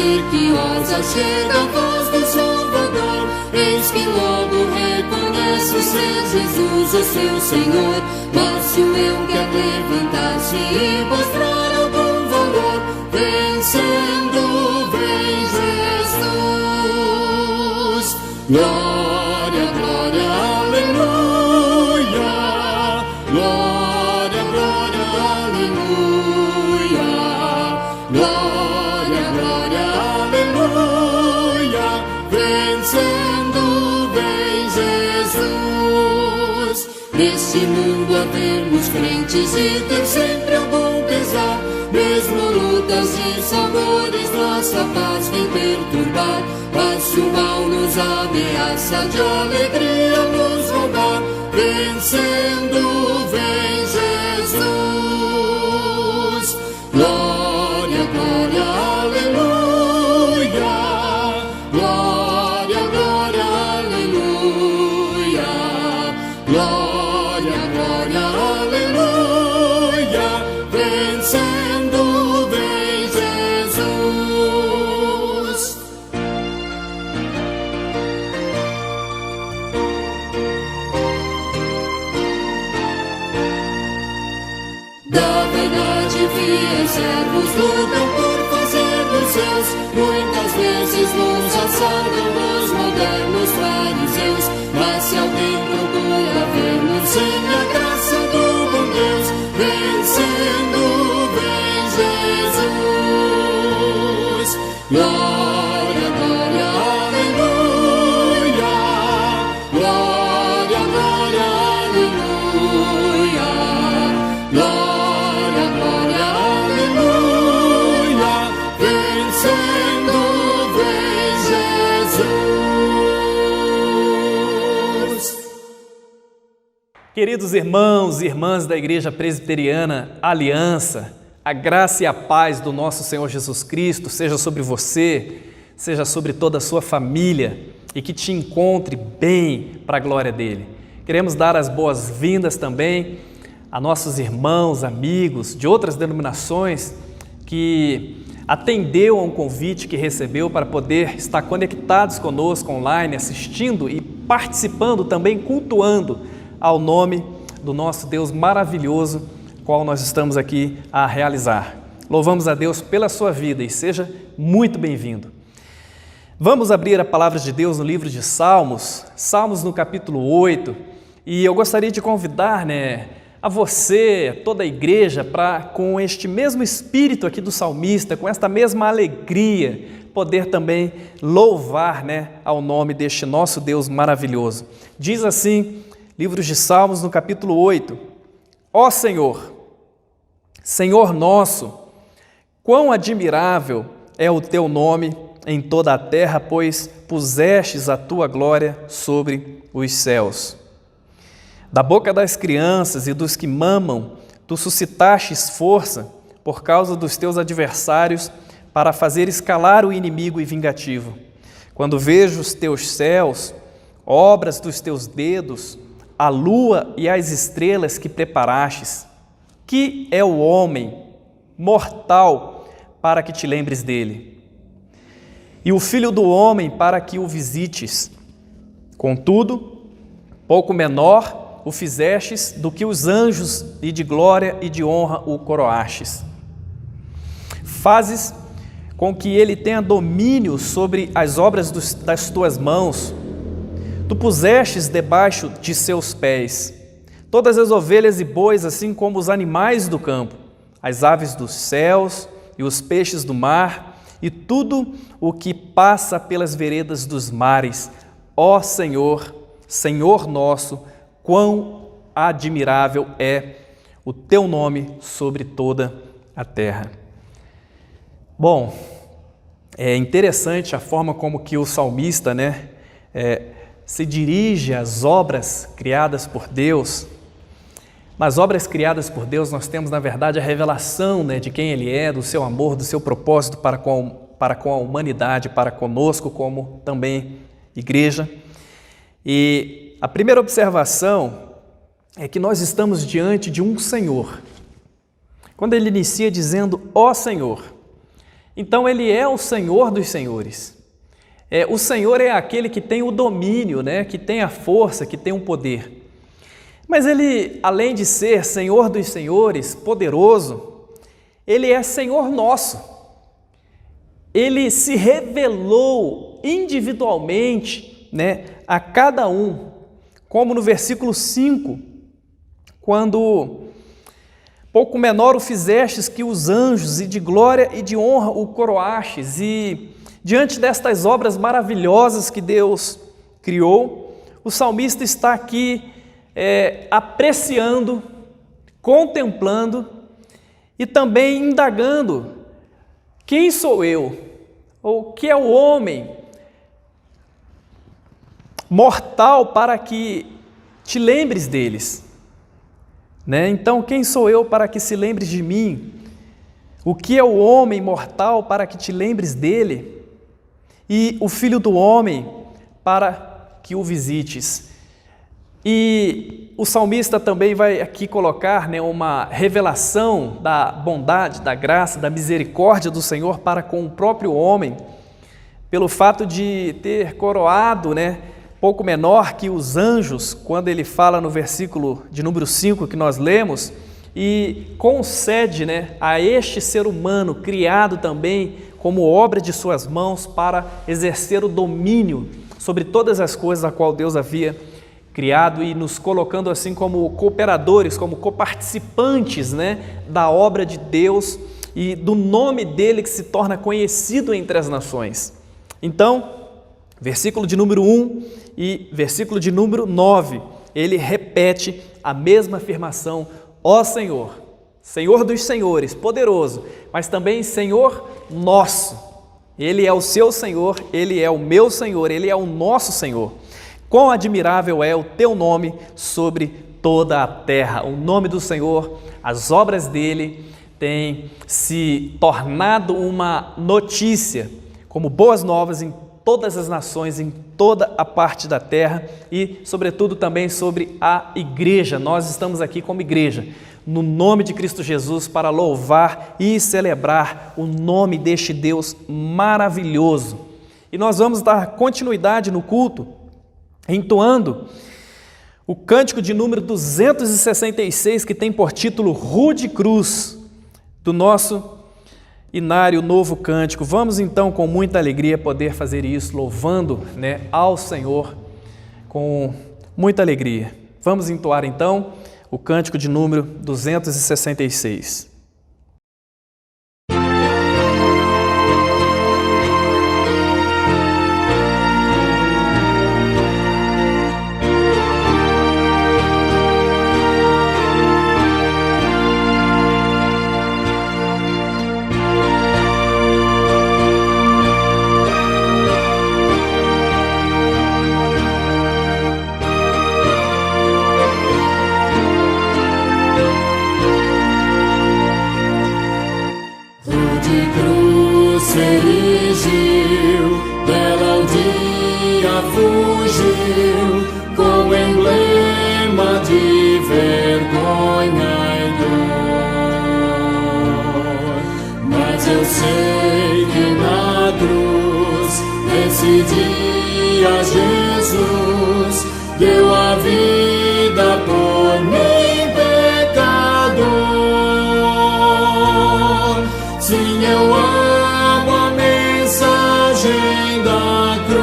dizer que osa chega a voz do Salvador. Eis que logo reconheço ser Jesus o seu Senhor. Mas se o eu quer levantar-se e mostrar algum valor, vencendo vem Jesus. Glória, glória, aleluia. Glória, glória, aleluia. Glória, glória, aleluia. Vencendo vem Jesus. Neste mundo havermos crentes e ter sempre algum pesar, mesmo lutas e sabores, nossa paz vem perturbar. Mas se o mal nos ameaça, de alegria nos roubar, vencendo vem Jesus. Glória, glória, aleluia. Glória, glória, aleluia. Glória, glória, aleluia. Vencendo vem Jesus. Da verdade fiéis servos lutam por fazer dos seus. Muitas vezes nos assaltam os modernos fariseus. Mas se alguém procura ver-nos sem a graça do bom Deus, vencendo vem Jesus. Glória, glória, aleluia. Glória, glória, aleluia. Glória, glória, aleluia. Vencendo vem Jesus. Queridos irmãos e irmãs da Igreja Presbiteriana Aliança, a graça e a paz do nosso Senhor Jesus Cristo seja sobre você, seja sobre toda a sua família e que te encontre bem para a glória dele. Queremos dar as boas-vindas também a nossos irmãos, amigos de outras denominações que atendeu a um convite que recebeu para poder estar conectados conosco online, assistindo e participando também, cultuando ao nome do nosso Deus maravilhoso, qual nós estamos aqui a realizar. Louvamos a Deus pela sua vida e seja muito bem-vindo. Vamos abrir a palavra de Deus no livro de Salmos, Salmos no capítulo 8, e eu gostaria de convidar, a você, toda a igreja, para com este mesmo espírito aqui do salmista, com esta mesma alegria, poder também louvar, ao nome deste nosso Deus maravilhoso. Diz assim, livro de Salmos no capítulo 8, ó Senhor, Senhor nosso, quão admirável é o teu nome em toda a terra, pois pusestes a tua glória sobre os céus. Da boca das crianças e dos que mamam, tu suscitastes força por causa dos teus adversários para fazer escalar o inimigo e vingativo. Quando vejo os teus céus, obras dos teus dedos, a lua e as estrelas que preparastes, que é o homem mortal para que te lembres dele, e o filho do homem para que o visites. Contudo, pouco menor o fizestes do que os anjos, e de glória e de honra o coroastes. Fazes com que ele tenha domínio sobre as obras das tuas mãos. Tu pusestes debaixo de seus pés todas as ovelhas e bois, assim como os animais do campo, as aves dos céus e os peixes do mar, e tudo o que passa pelas veredas dos mares. Ó Senhor, Senhor nosso, quão admirável é o teu nome sobre toda a terra. Bom, é interessante a forma como que o salmista, se dirige às obras criadas por Deus. Nas obras criadas por Deus nós temos, na verdade, a revelação de quem Ele é, do seu amor, do seu propósito para com a humanidade, para conosco como também igreja. E a primeira observação é que nós estamos diante de um Senhor. Quando ele inicia dizendo, ó Senhor, Então Ele é o Senhor dos senhores. O Senhor é aquele que tem o domínio, né? Que tem a força, que tem o poder. Mas Ele, além de ser Senhor dos senhores, poderoso, Ele é Senhor nosso. Ele se revelou individualmente, né, a cada um, como no versículo 5, quando pouco menor o fizestes que os anjos, e de glória e de honra o coroastes. E diante destas obras maravilhosas que Deus criou, o salmista está aqui apreciando, contemplando e também indagando: quem sou eu? Ou que é o homem mortal para que te lembres deles? Né? Então, quem sou eu para que se lembres de mim? O que é o homem mortal para que te lembres dele? E o filho do homem para que o visites? E o salmista também vai aqui colocar, né, uma revelação da bondade, da graça, da misericórdia do Senhor para com o próprio homem, pelo fato de ter coroado, né, pouco menor que os anjos, quando ele fala no versículo de número 5 que nós lemos, e concede, né, a este ser humano, criado também como obra de suas mãos, para exercer o domínio sobre todas as coisas a qual Deus havia criado, e nos colocando assim como cooperadores, como coparticipantes, né, da obra de Deus e do nome dele que se torna conhecido entre as nações. Então, versículo de número 1 e versículo de número 9, ele repete a mesma afirmação: ó Senhor, Senhor dos senhores, poderoso, mas também Senhor nosso. Ele é o seu Senhor, Ele é o meu Senhor, Ele é o nosso Senhor. Quão admirável é o teu nome sobre toda a terra. O nome do Senhor, as obras dele têm se tornado uma notícia, como boas novas em todas as nações, em toda a parte da terra e, sobretudo, também sobre a igreja. Nós estamos aqui como igreja, no nome de Cristo Jesus, para louvar e celebrar o nome deste Deus maravilhoso. E nós vamos dar continuidade no culto, entoando o cântico de número 266, que tem por título Rude Cruz, do nosso Inário Novo Cântico. Vamos então com muita alegria poder fazer isso, louvando, né, ao Senhor com muita alegria. Vamos entoar então o cântico de número 266. Dela o dia fugiu, com emblema de vergonha e dor. Mas eu sei que na cruz, nesse dia, Jesus deu a vida por mim, pecador. Sim, eu amo a mensagem da cruz,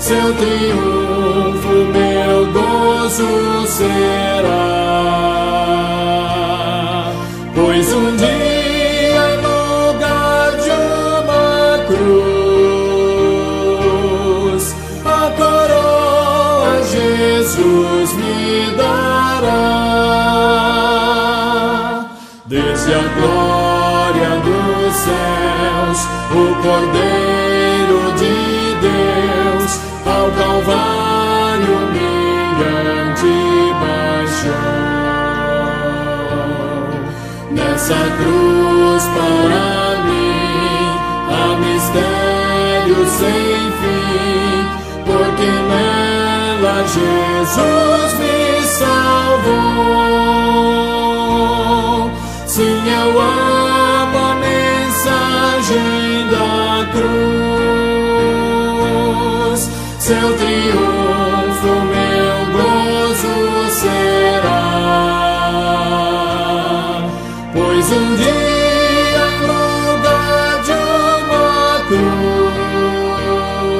seu triunfo, meu gozo será. Pois um dia, em lugar de uma cruz, a coroa Jesus me dará. Desde a glória dos céus, o Cordeiro de Deus ao Calvário humilhante baixou. Nessa cruz para mim há mistério sem fim, porque nela Jesus me salvou. Sim, eu amo seu triunfo meu gozo será. Pois um dia em lugar de uma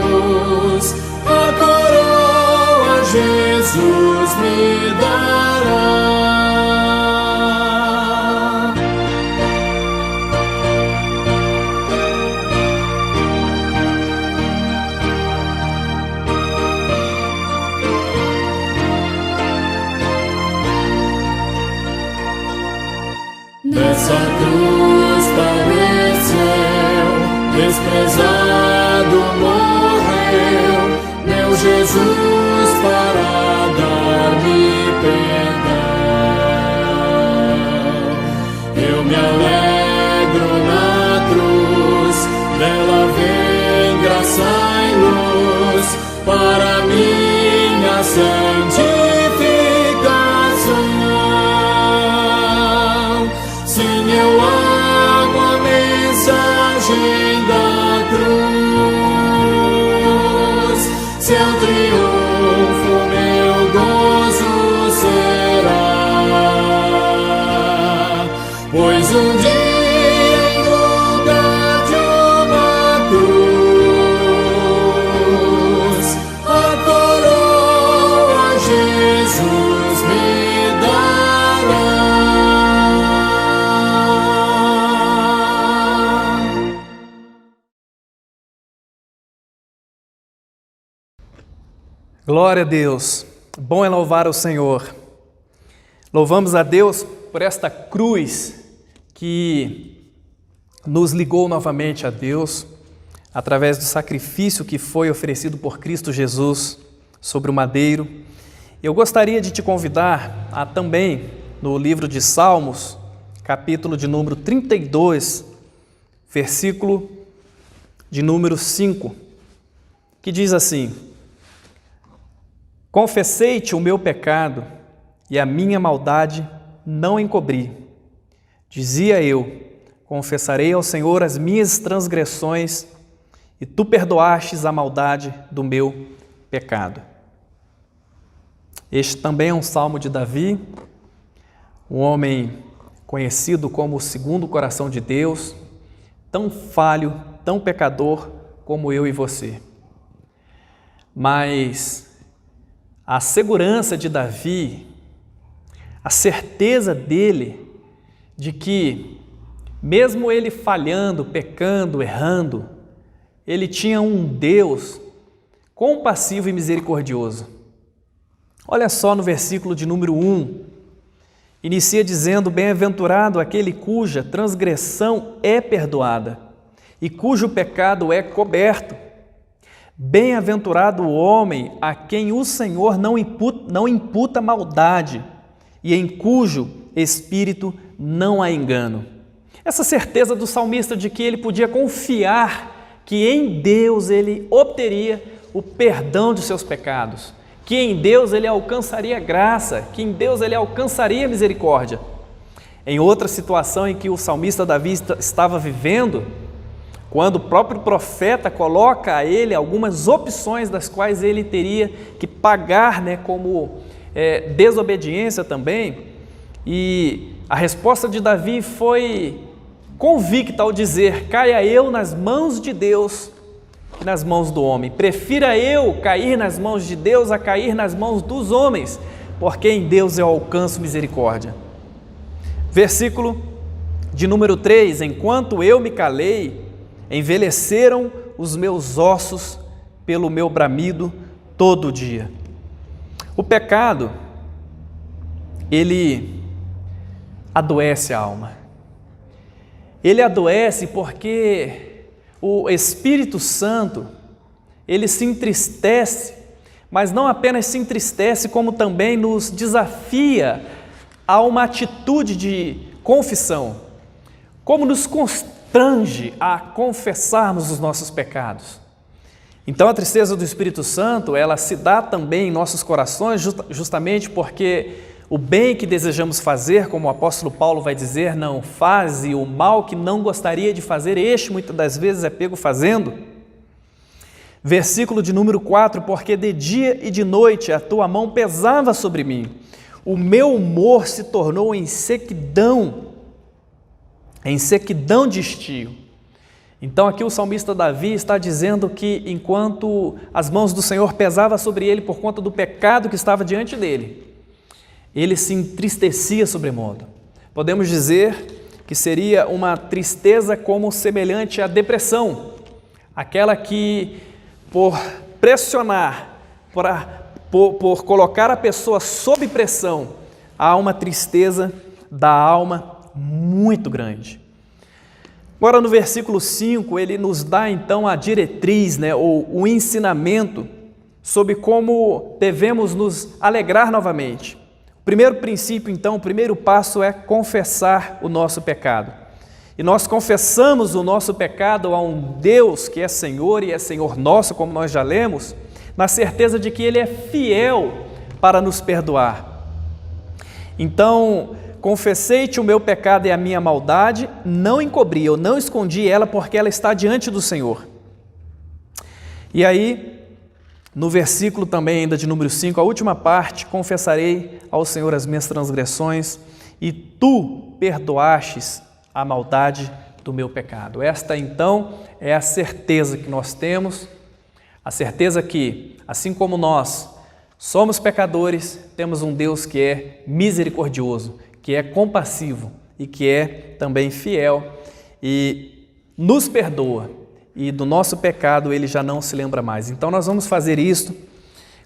cruz, a coroa Jesus me dará. Nessa cruz padeceu, desprezado morreu, meu Jesus para dar-me perdão. Eu me alegro na cruz, dela vem graça e luz para minha santificação. Sim, eu amo a mensagem da cruz, seu triunfo meu gozo será. Pois um dia em lugar de uma cruz, a coroa Jesus me dará. Glória a Deus, bom é louvar o Senhor. Louvamos a Deus por esta cruz que nos ligou novamente a Deus através do sacrifício que foi oferecido por Cristo Jesus sobre o madeiro. Eu gostaria de te convidar a também, no livro de Salmos, capítulo de número 32, versículo de número 5, que diz assim: confessei-te o meu pecado e a minha maldade não encobri. Dizia eu, confessarei ao Senhor as minhas transgressões e tu perdoastes a maldade do meu pecado. Este também é um salmo de Davi, um homem conhecido como o segundo coração de Deus, tão falho, tão pecador como eu e você. Mas a segurança de Davi, a certeza dele de que, mesmo ele falhando, pecando, errando, ele tinha um Deus compassivo e misericordioso. Olha só no versículo de número 1, inicia dizendo: bem-aventurado aquele cuja transgressão é perdoada e cujo pecado é coberto. Bem-aventurado o homem a quem o Senhor não imputa maldade e em cujo espírito não há engano. Essa certeza do salmista de que ele podia confiar que em Deus ele obteria o perdão de seus pecados, que em Deus ele alcançaria graça, que em Deus ele alcançaria misericórdia. Em outra situação em que o salmista Davi estava vivendo, quando o próprio profeta coloca a ele algumas opções das quais ele teria que pagar, como desobediência também, e a resposta de Davi foi convicta ao dizer: caia eu nas mãos de Deus e nas mãos do homem. Prefira eu cair nas mãos de Deus a cair nas mãos dos homens, porque em Deus eu alcanço misericórdia. Versículo de número 3: enquanto eu me calei, envelheceram os meus ossos pelo meu bramido todo o dia. O pecado, ele adoece a alma. Ele adoece porque o Espírito Santo, ele se entristece, mas não apenas se entristece, como também nos desafia a uma atitude de confissão, como nos constrange a confessarmos os nossos pecados. Então a tristeza do Espírito Santo, ela se dá também em nossos corações justamente porque o bem que desejamos fazer, como o apóstolo Paulo vai dizer, não faz, e o mal que não gostaria de fazer, este muitas das vezes é pego fazendo. Versículo de número 4, porque de dia e de noite a tua mão pesava sobre mim, o meu humor se tornou em sequidão de estio. Então aqui o salmista Davi está dizendo que enquanto as mãos do Senhor pesavam sobre ele por conta do pecado que estava diante dele, ele se entristecia sobremodo. Podemos dizer que seria uma tristeza como semelhante à depressão, aquela que por pressionar, por colocar a pessoa sob pressão, há uma tristeza da alma muito grande. Agora no versículo 5, ele nos dá então a diretriz, ou o ensinamento sobre como devemos nos alegrar novamente. O primeiro princípio então, o primeiro passo é confessar o nosso pecado. E nós confessamos o nosso pecado a um Deus que é Senhor e é Senhor nosso, como nós já lemos, na certeza de que Ele é fiel para nos perdoar. Então, confessei-te o meu pecado e a minha maldade, não encobri, eu não escondi ela, porque ela está diante do Senhor. E aí, no versículo também ainda de número 5, a última parte, confessarei ao Senhor as minhas transgressões e tu perdoastes a maldade do meu pecado. Esta então é a certeza que nós temos, a certeza que, assim como nós somos pecadores, temos um Deus que é misericordioso, que é compassivo e que é também fiel e nos perdoa, e do nosso pecado Ele já não se lembra mais. Então nós vamos fazer isto,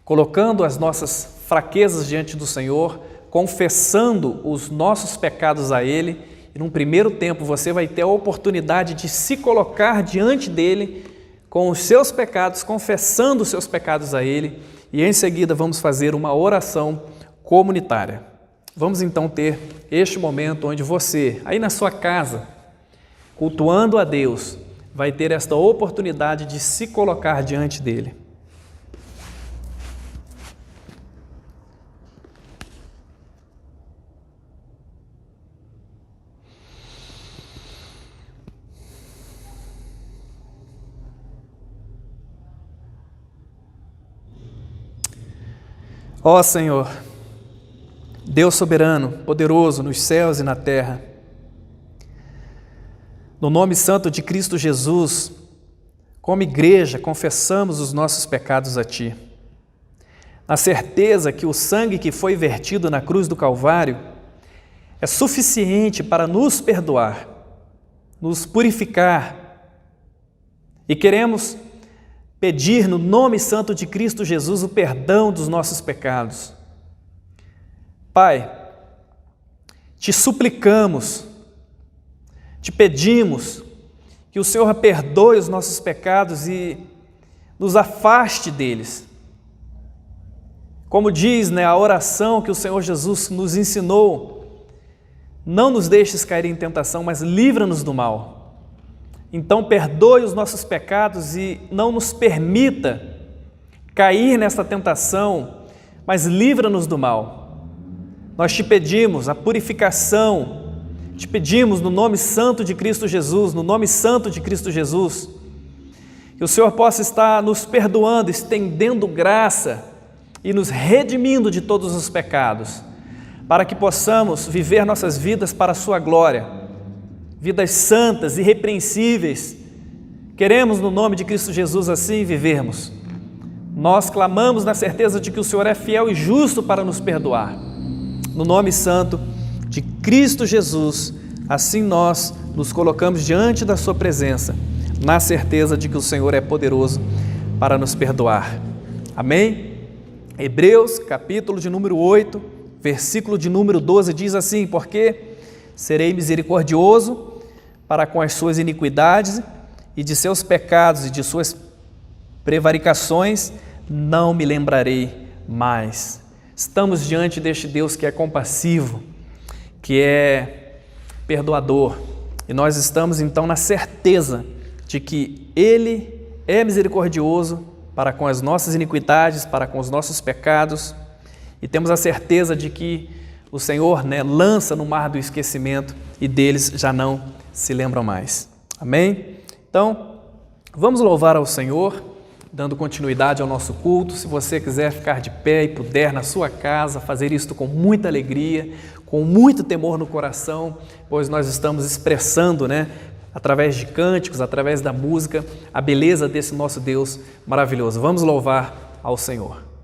colocando as nossas fraquezas diante do Senhor, confessando os nossos pecados a Ele, e num primeiro tempo você vai ter a oportunidade de se colocar diante dEle com os seus pecados, confessando os seus pecados a Ele, e em seguida vamos fazer uma oração comunitária. Vamos então ter este momento onde você, aí na sua casa, cultuando a Deus, vai ter esta oportunidade de se colocar diante dEle. Ó Senhor, Deus soberano, poderoso nos céus e na terra, no nome santo de Cristo Jesus, como igreja, confessamos os nossos pecados a Ti, na certeza que o sangue que foi vertido na cruz do Calvário é suficiente para nos perdoar, nos purificar, e queremos pedir no nome santo de Cristo Jesus o perdão dos nossos pecados. Pai, te suplicamos, te pedimos que o Senhor perdoe os nossos pecados e nos afaste deles. Como diz a oração que o Senhor Jesus nos ensinou, não nos deixes cair em tentação, mas livra-nos do mal. Então perdoe os nossos pecados e não nos permita cair nesta tentação, mas livra-nos do mal. Nós te pedimos a purificação, te pedimos no nome santo de Cristo Jesus, no nome santo de Cristo Jesus, que o Senhor possa estar nos perdoando, estendendo graça e nos redimindo de todos os pecados, para que possamos viver nossas vidas para a sua glória, vidas santas, irrepreensíveis. Queremos no nome de Cristo Jesus assim vivermos. Nós clamamos na certeza de que o Senhor é fiel e justo para nos perdoar. No nome santo de Cristo Jesus, assim nós nos colocamos diante da sua presença, na certeza de que o Senhor é poderoso para nos perdoar. Amém? Hebreus, capítulo de número 8, versículo de número 12, diz assim: porque serei misericordioso para com as suas iniquidades e de seus pecados e de suas prevaricações não me lembrarei mais. Estamos diante deste Deus que é compassivo, que é perdoador, e nós estamos então na certeza de que Ele é misericordioso para com as nossas iniquidades, para com os nossos pecados, e temos a certeza de que o Senhor lança no mar do esquecimento e deles já não se lembram mais. Amém? Então, vamos louvar ao Senhor, dando continuidade ao nosso culto. Se você quiser ficar de pé e puder na sua casa, fazer isto com muita alegria, com muito temor no coração, pois nós estamos expressando, através de cânticos, através da música, a beleza desse nosso Deus maravilhoso. Vamos louvar ao Senhor.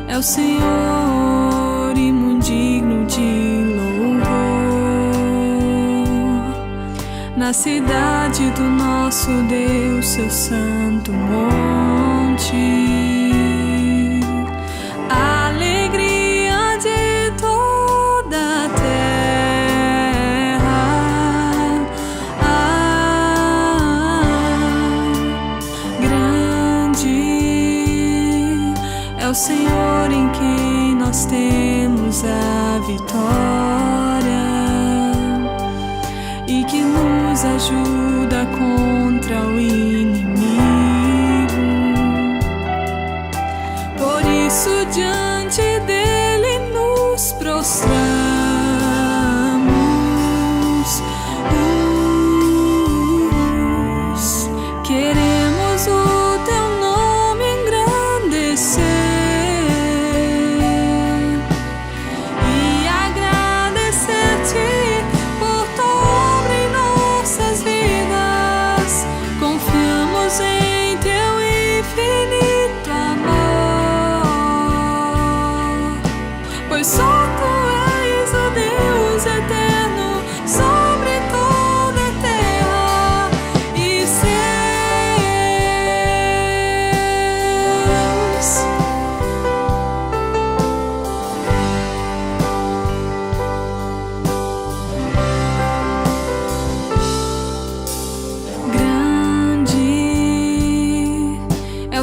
É o Senhor e muito digno de louvor. Na cidade do nosso Deus, seu santo monte, a alegria de toda a terra. Grande é o Senhor em quem nós temos a vitória e que nos ajuda contra o inimigo. Por isso diante dele nos prostramos. Queremos o teu nome engrandecer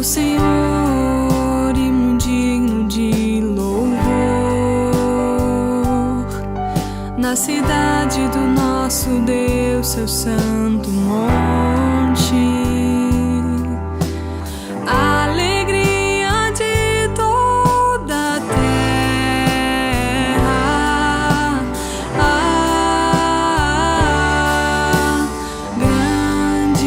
o Senhor e muito digno de louvor. Na cidade do nosso Deus, seu santo monte, a alegria de toda a terra. Grande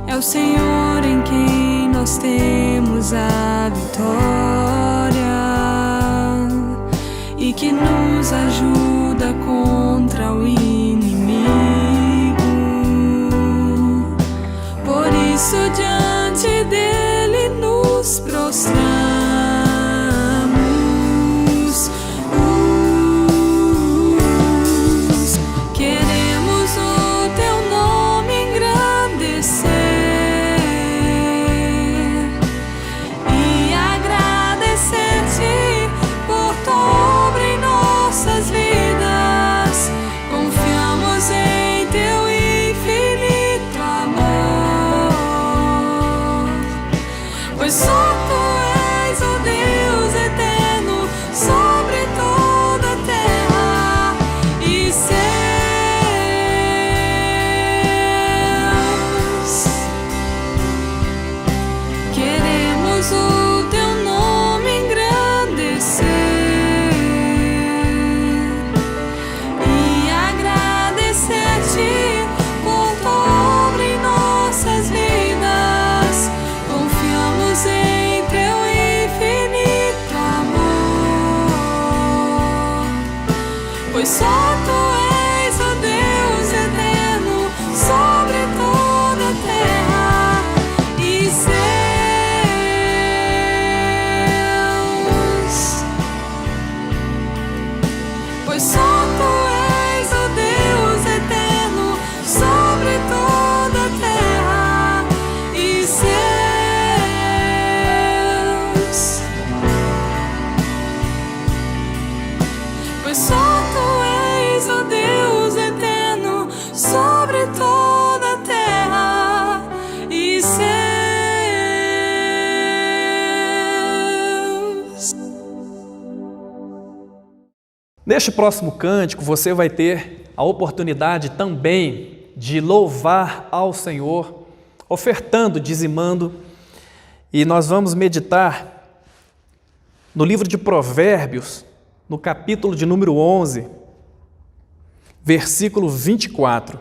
é o Senhor em quem nós temos a vitória e que nos ajuda contra o inimigo. Por isso diante dele nos prostramos. Queremos o teu nome engrandecer vidas, confiamos em teu infinito amor. Neste próximo cântico, você vai ter a oportunidade também de louvar ao Senhor, ofertando, dizimando, e nós vamos meditar no livro de Provérbios, no capítulo de número 11, versículo 24.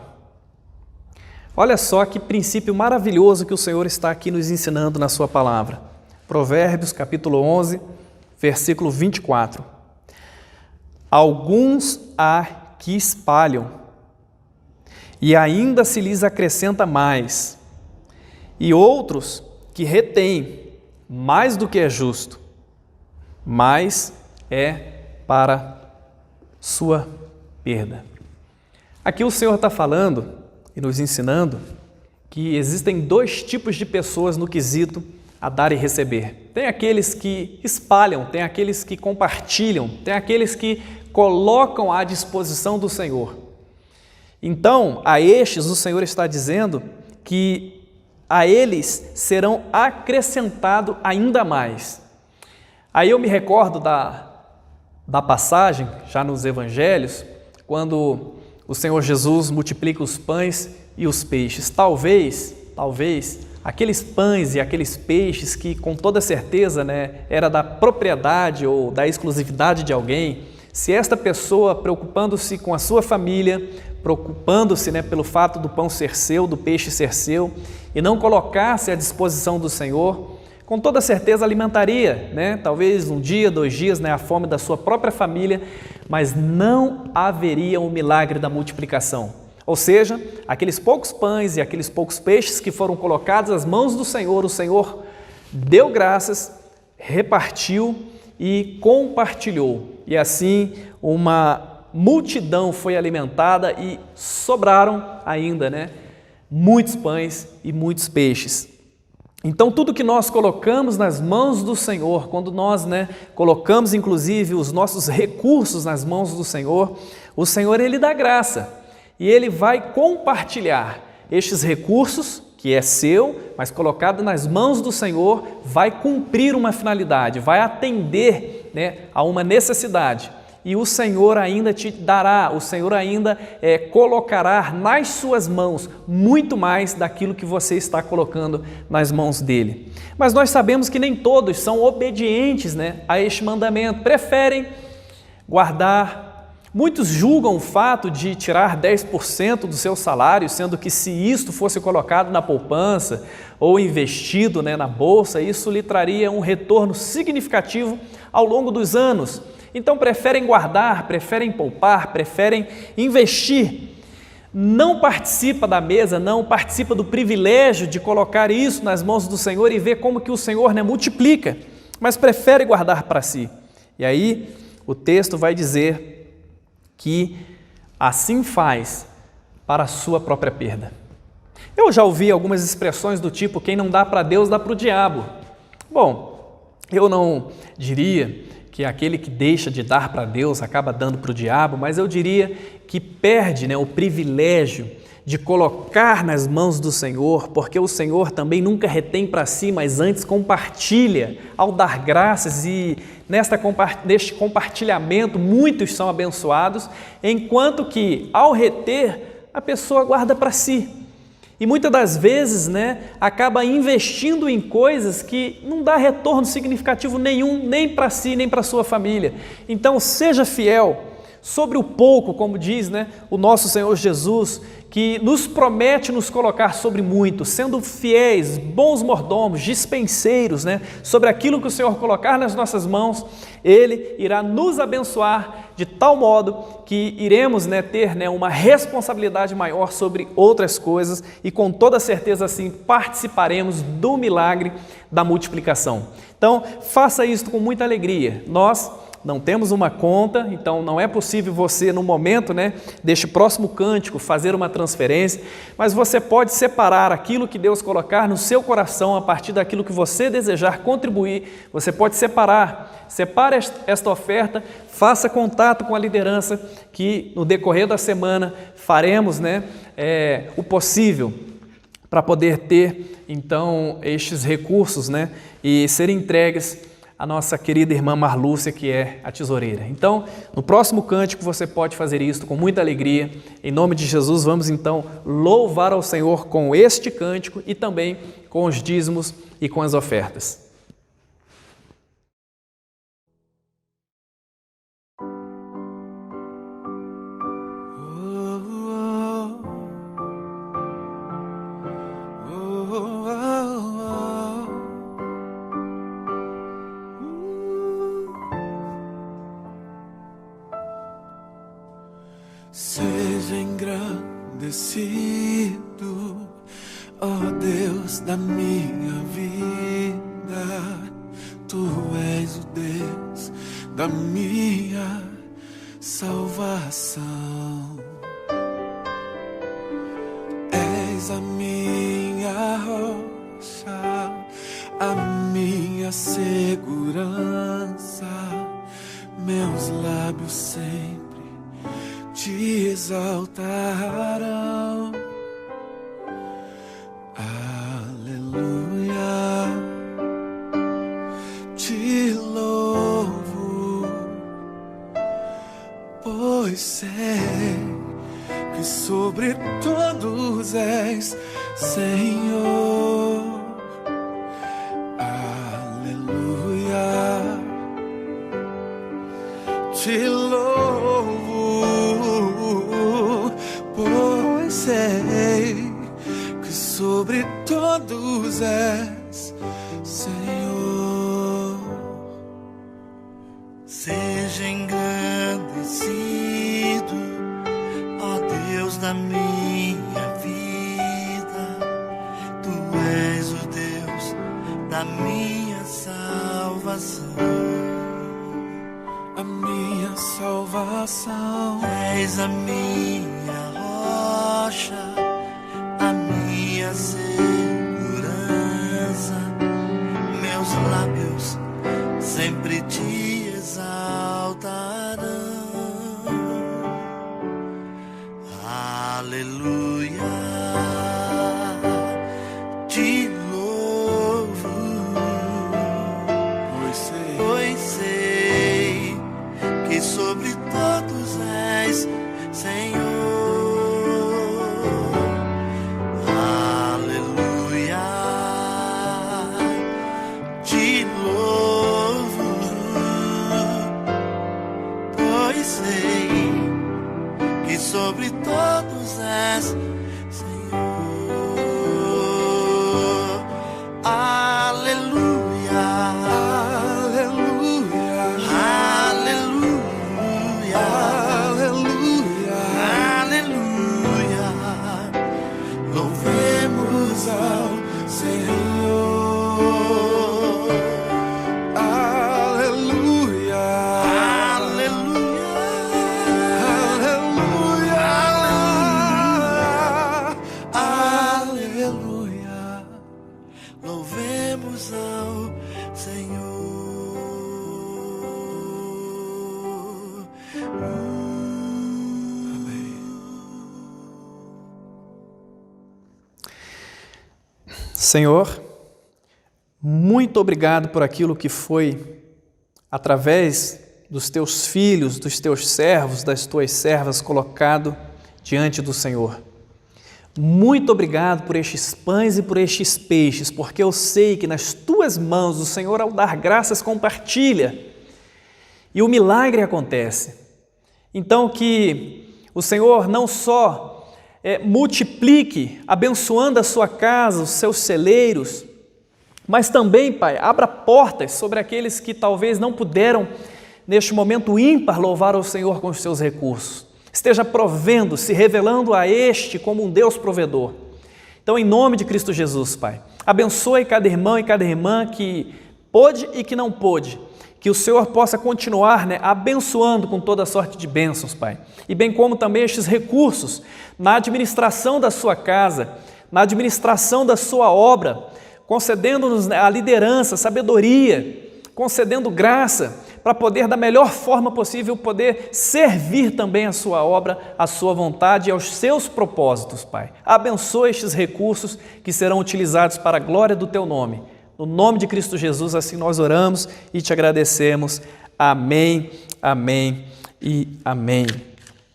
Olha só que princípio maravilhoso que o Senhor está aqui nos ensinando na sua palavra. Provérbios, capítulo 11, versículo 24. Alguns há que espalham, e ainda se lhes acrescenta mais, e outros que retêm mais do que é justo, mas é para sua perda. Aqui o Senhor está falando e nos ensinando que existem dois tipos de pessoas no quesito a dar e receber. Tem aqueles que espalham, tem aqueles que compartilham, tem aqueles que colocam à disposição do Senhor. Então, a estes o Senhor está dizendo que a eles serão acrescentado ainda mais. Aí eu me recordo da passagem, já nos evangelhos, quando o Senhor Jesus multiplica os pães e os peixes. Talvez, aqueles pães e aqueles peixes que com toda certeza, era da propriedade ou da exclusividade de alguém, se esta pessoa, preocupando-se com a sua família, preocupando-se pelo fato do pão ser seu, do peixe ser seu, e não colocasse à disposição do Senhor, com toda certeza alimentaria, talvez um dia, 2 dias, a fome da sua própria família, mas não haveria um milagre da multiplicação. Ou seja, aqueles poucos pães e aqueles poucos peixes que foram colocados às mãos do Senhor, o Senhor deu graças, repartiu e compartilhou. E assim uma multidão foi alimentada e sobraram ainda, muitos pães e muitos peixes. Então, tudo que nós colocamos nas mãos do Senhor, quando nós colocamos inclusive os nossos recursos nas mãos do Senhor, o Senhor Ele dá graça e Ele vai compartilhar estes recursos, que é seu, mas colocado nas mãos do Senhor, vai cumprir uma finalidade, vai atender a uma necessidade. E o Senhor ainda te dará, o Senhor ainda colocará nas suas mãos muito mais daquilo que você está colocando nas mãos dele. Mas nós sabemos que nem todos são obedientes a este mandamento, preferem guardar. Muitos julgam o fato de tirar 10% do seu salário, sendo que se isto fosse colocado na poupança ou investido na bolsa, isso lhe traria um retorno significativo ao longo dos anos. Então preferem guardar, preferem poupar, preferem investir. Não participa da mesa, não participa do privilégio de colocar isso nas mãos do Senhor e ver como que o Senhor multiplica, mas prefere guardar para si. E aí o texto vai dizer que assim faz para a sua própria perda. Eu já ouvi algumas expressões do tipo, quem não dá para Deus, dá para o diabo. Bom, eu não diria que aquele que deixa de dar para Deus acaba dando para o diabo, mas eu diria que perde o privilégio de colocar nas mãos do Senhor, porque o Senhor também nunca retém para si, mas antes compartilha ao dar graças, e neste compartilhamento muitos são abençoados, enquanto que ao reter a pessoa guarda para si. E muitas das vezes acaba investindo em coisas que não dá retorno significativo nenhum, nem para si, nem para sua família. Então seja fiel sobre o pouco, como diz o nosso Senhor Jesus, que nos promete nos colocar sobre muito, sendo fiéis, bons mordomos, dispenseiros, sobre aquilo que o Senhor colocar nas nossas mãos, Ele irá nos abençoar de tal modo que iremos ter uma responsabilidade maior sobre outras coisas e com toda certeza assim participaremos do milagre da multiplicação. Então faça isso com muita alegria. Nós não temos uma conta, então não é possível você, no momento deste próximo cântico, fazer uma transferência, mas você pode separar aquilo que Deus colocar no seu coração a partir daquilo que você desejar contribuir. Você pode separe esta oferta, faça contato com a liderança, que no decorrer da semana faremos o possível para poder ter então estes recursos e serem entregues a nossa querida irmã Marlúcia, que é a tesoureira. Então, no próximo cântico você pode fazer isso com muita alegria. Em nome de Jesus, vamos então louvar ao Senhor com este cântico e também com os dízimos e com as ofertas. Seja engrandecido, ó Deus da minha vida. Tu és o Deus da minha salvação. És a minha rocha, a minha segurança. Meus lábios sempre te exaltarão. Aleluia, te louvo, pois sei que sobre todos és Senhor. Aleluia, te louvo, pois sei que sobre todos és Senhor. Seja engrandecido, ó Deus da minha vida. Tu és o Deus da minha salvação. A minha salvação. És a minha rocha, a minha segurança. Meus lábios sempre te exaltarão. Aleluia, te louvo, pois sei que sobre todos és Senhor. Aleluia, te louvo, pois sei que sobre todos és Senhor. Aleluia, Aleluia, aleluia, aleluia. aleluia. Louvemos ao Senhor. Aleluia, Aleluia, aleluia, aleluia. louvemos ao Senhor. Senhor, muito obrigado por aquilo que foi através dos teus filhos, dos teus servos, das tuas servas colocado diante do Senhor. Muito obrigado por estes pães e por estes peixes, porque eu sei que nas tuas mãos o Senhor, ao dar graças, compartilha e o milagre acontece. Então que o Senhor não só multiplique, abençoando a sua casa, os seus celeiros, mas também, Pai, abra portas sobre aqueles que talvez não puderam, neste momento ímpar, louvar ao Senhor com os seus recursos. Esteja provendo, se revelando a este como um Deus provedor. Então, em nome de Cristo Jesus, Pai, abençoe cada irmão e cada irmã que pôde e que não pôde, que o Senhor possa continuar abençoando com toda sorte de bênçãos, Pai, e bem como também estes recursos na administração da sua casa, na administração da sua obra, concedendo-nos a liderança, sabedoria, concedendo graça para poder, da melhor forma possível, poder servir também a sua obra, a sua vontade e aos seus propósitos, Pai. Abençoe estes recursos que serão utilizados para a glória do Teu nome. No nome de Cristo Jesus, assim nós oramos e te agradecemos. Amém, amém e amém.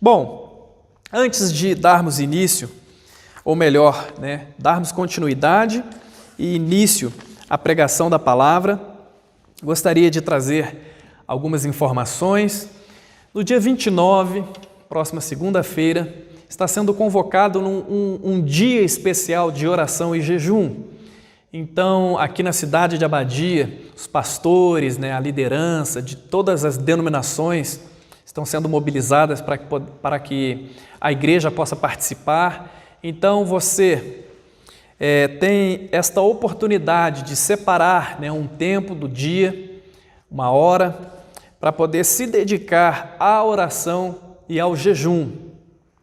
Bom, antes de darmos início, ou melhor, darmos continuidade e início à pregação da palavra, gostaria de trazer algumas informações. No dia 29, próxima segunda-feira, está sendo convocado um dia especial de oração e jejum. Então, aqui na cidade de Abadia, os pastores, a liderança de todas as denominações estão sendo mobilizadas para que a igreja possa participar. Então, você tem esta oportunidade de separar um tempo do dia, uma hora, para poder se dedicar à oração e ao jejum.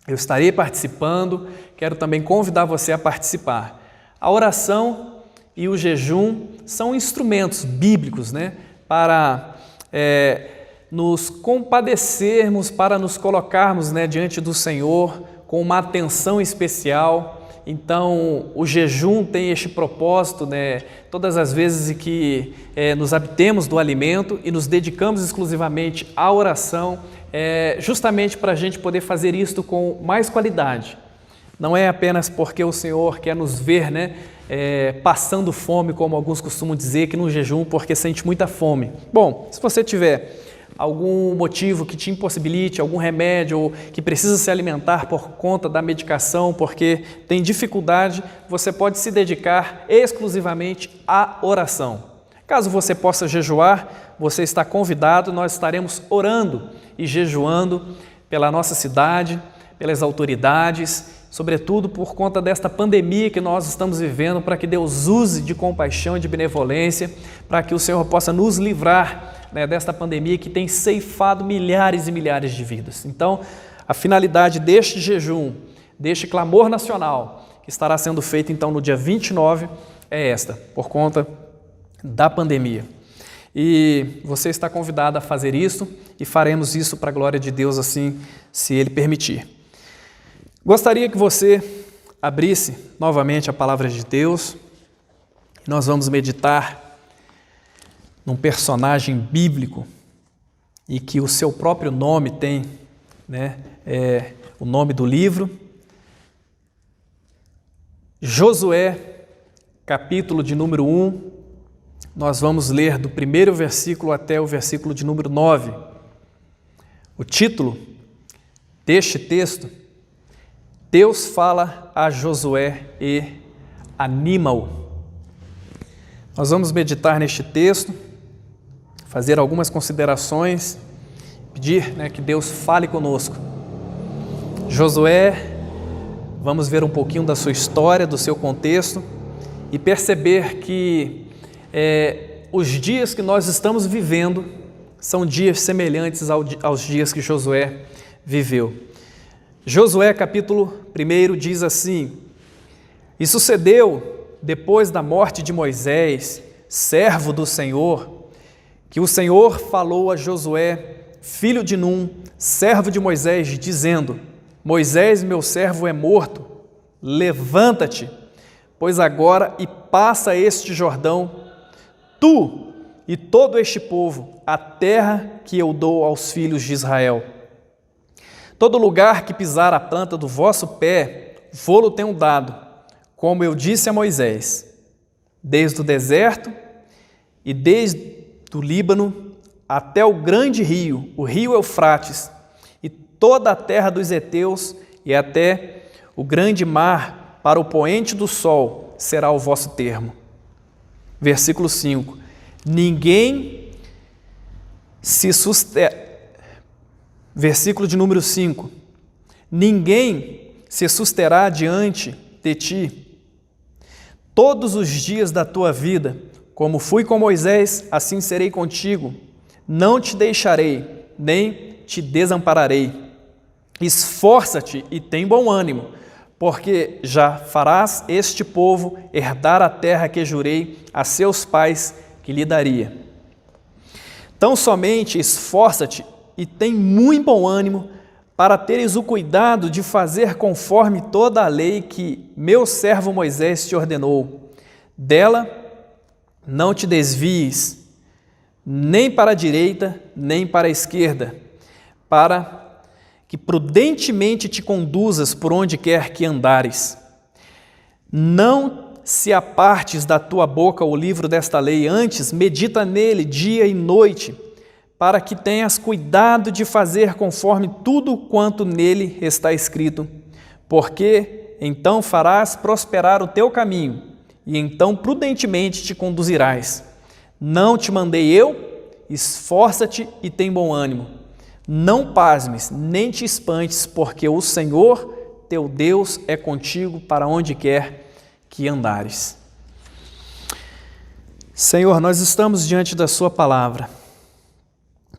Eu estarei participando, quero também convidar você a participar. A oração e o jejum são instrumentos bíblicos para nos compadecermos, para nos colocarmos diante do Senhor com uma atenção especial. Então, o jejum tem este propósito, todas as vezes em que nos abtemos do alimento e nos dedicamos exclusivamente à oração, justamente para a gente poder fazer isto com mais qualidade. Não é apenas porque o Senhor quer nos ver, passando fome, como alguns costumam dizer, que no jejum porque sente muita fome. Bom, se você tiver algum motivo que te impossibilite, algum remédio, ou que precisa se alimentar por conta da medicação, porque tem dificuldade, você pode se dedicar exclusivamente à oração. Caso você possa jejuar, você está convidado, nós estaremos orando e jejuando pela nossa cidade, pelas autoridades, sobretudo por conta desta pandemia que nós estamos vivendo, para que Deus use de compaixão e de benevolência, para que o Senhor possa nos livrar desta pandemia que tem ceifado milhares e milhares de vidas. Então, a finalidade deste jejum, deste clamor nacional, que estará sendo feito então no dia 29, é esta, por conta da pandemia. E você está convidado a fazer isso e faremos isso para a glória de Deus, assim, se Ele permitir. Gostaria que você abrisse novamente a palavra de Deus e nós vamos meditar num personagem bíblico e que o seu próprio nome tem, o nome do livro. Josué, capítulo de número 1, nós vamos ler do primeiro versículo até o versículo de número 9. O título deste texto: Deus fala a Josué e anima-o. Nós vamos meditar neste texto, fazer algumas considerações, pedir que Deus fale conosco. Josué, vamos ver um pouquinho da sua história, do seu contexto e perceber que os dias que nós estamos vivendo são dias semelhantes aos dias que Josué viveu. Josué capítulo 1 diz assim: E sucedeu, depois da morte de Moisés, servo do Senhor, que o Senhor falou a Josué, filho de Num, servo de Moisés, dizendo: Moisés, meu servo, é morto. Levanta-te, pois agora e passa este Jordão, tu e todo este povo, a terra que eu dou aos filhos de Israel. Todo lugar que pisar a planta do vosso pé, vô-lo tenho dado, como eu disse a Moisés, desde o deserto e desde do Líbano até o grande rio, o rio Eufrates, e toda a terra dos heteus e até o grande mar, para o poente do sol, será o vosso termo. Versículo 5. Versículo de número 5. Ninguém se susterá diante de ti todos os dias da tua vida. Como fui com Moisés, assim serei contigo. Não te deixarei, nem te desampararei. Esforça-te e tem bom ânimo, porque já farás este povo herdar a terra que jurei a seus pais que lhe daria. Tão somente esforça-te e tem muito bom ânimo, para teres o cuidado de fazer conforme toda a lei que meu servo Moisés te ordenou. Dela não te desvies nem para a direita, nem para a esquerda, para que prudentemente te conduzas por onde quer que andares. Não se apartes da tua boca o livro desta lei, antes medita nele dia e noite, para que tenhas cuidado de fazer conforme tudo quanto nele está escrito, porque então farás prosperar o teu caminho, e então prudentemente te conduzirás. Não te mandei eu? Esforça-te e tem bom ânimo. Não pasmes, nem te espantes, porque o Senhor, teu Deus, é contigo para onde quer que andares. Senhor, nós estamos diante da sua palavra,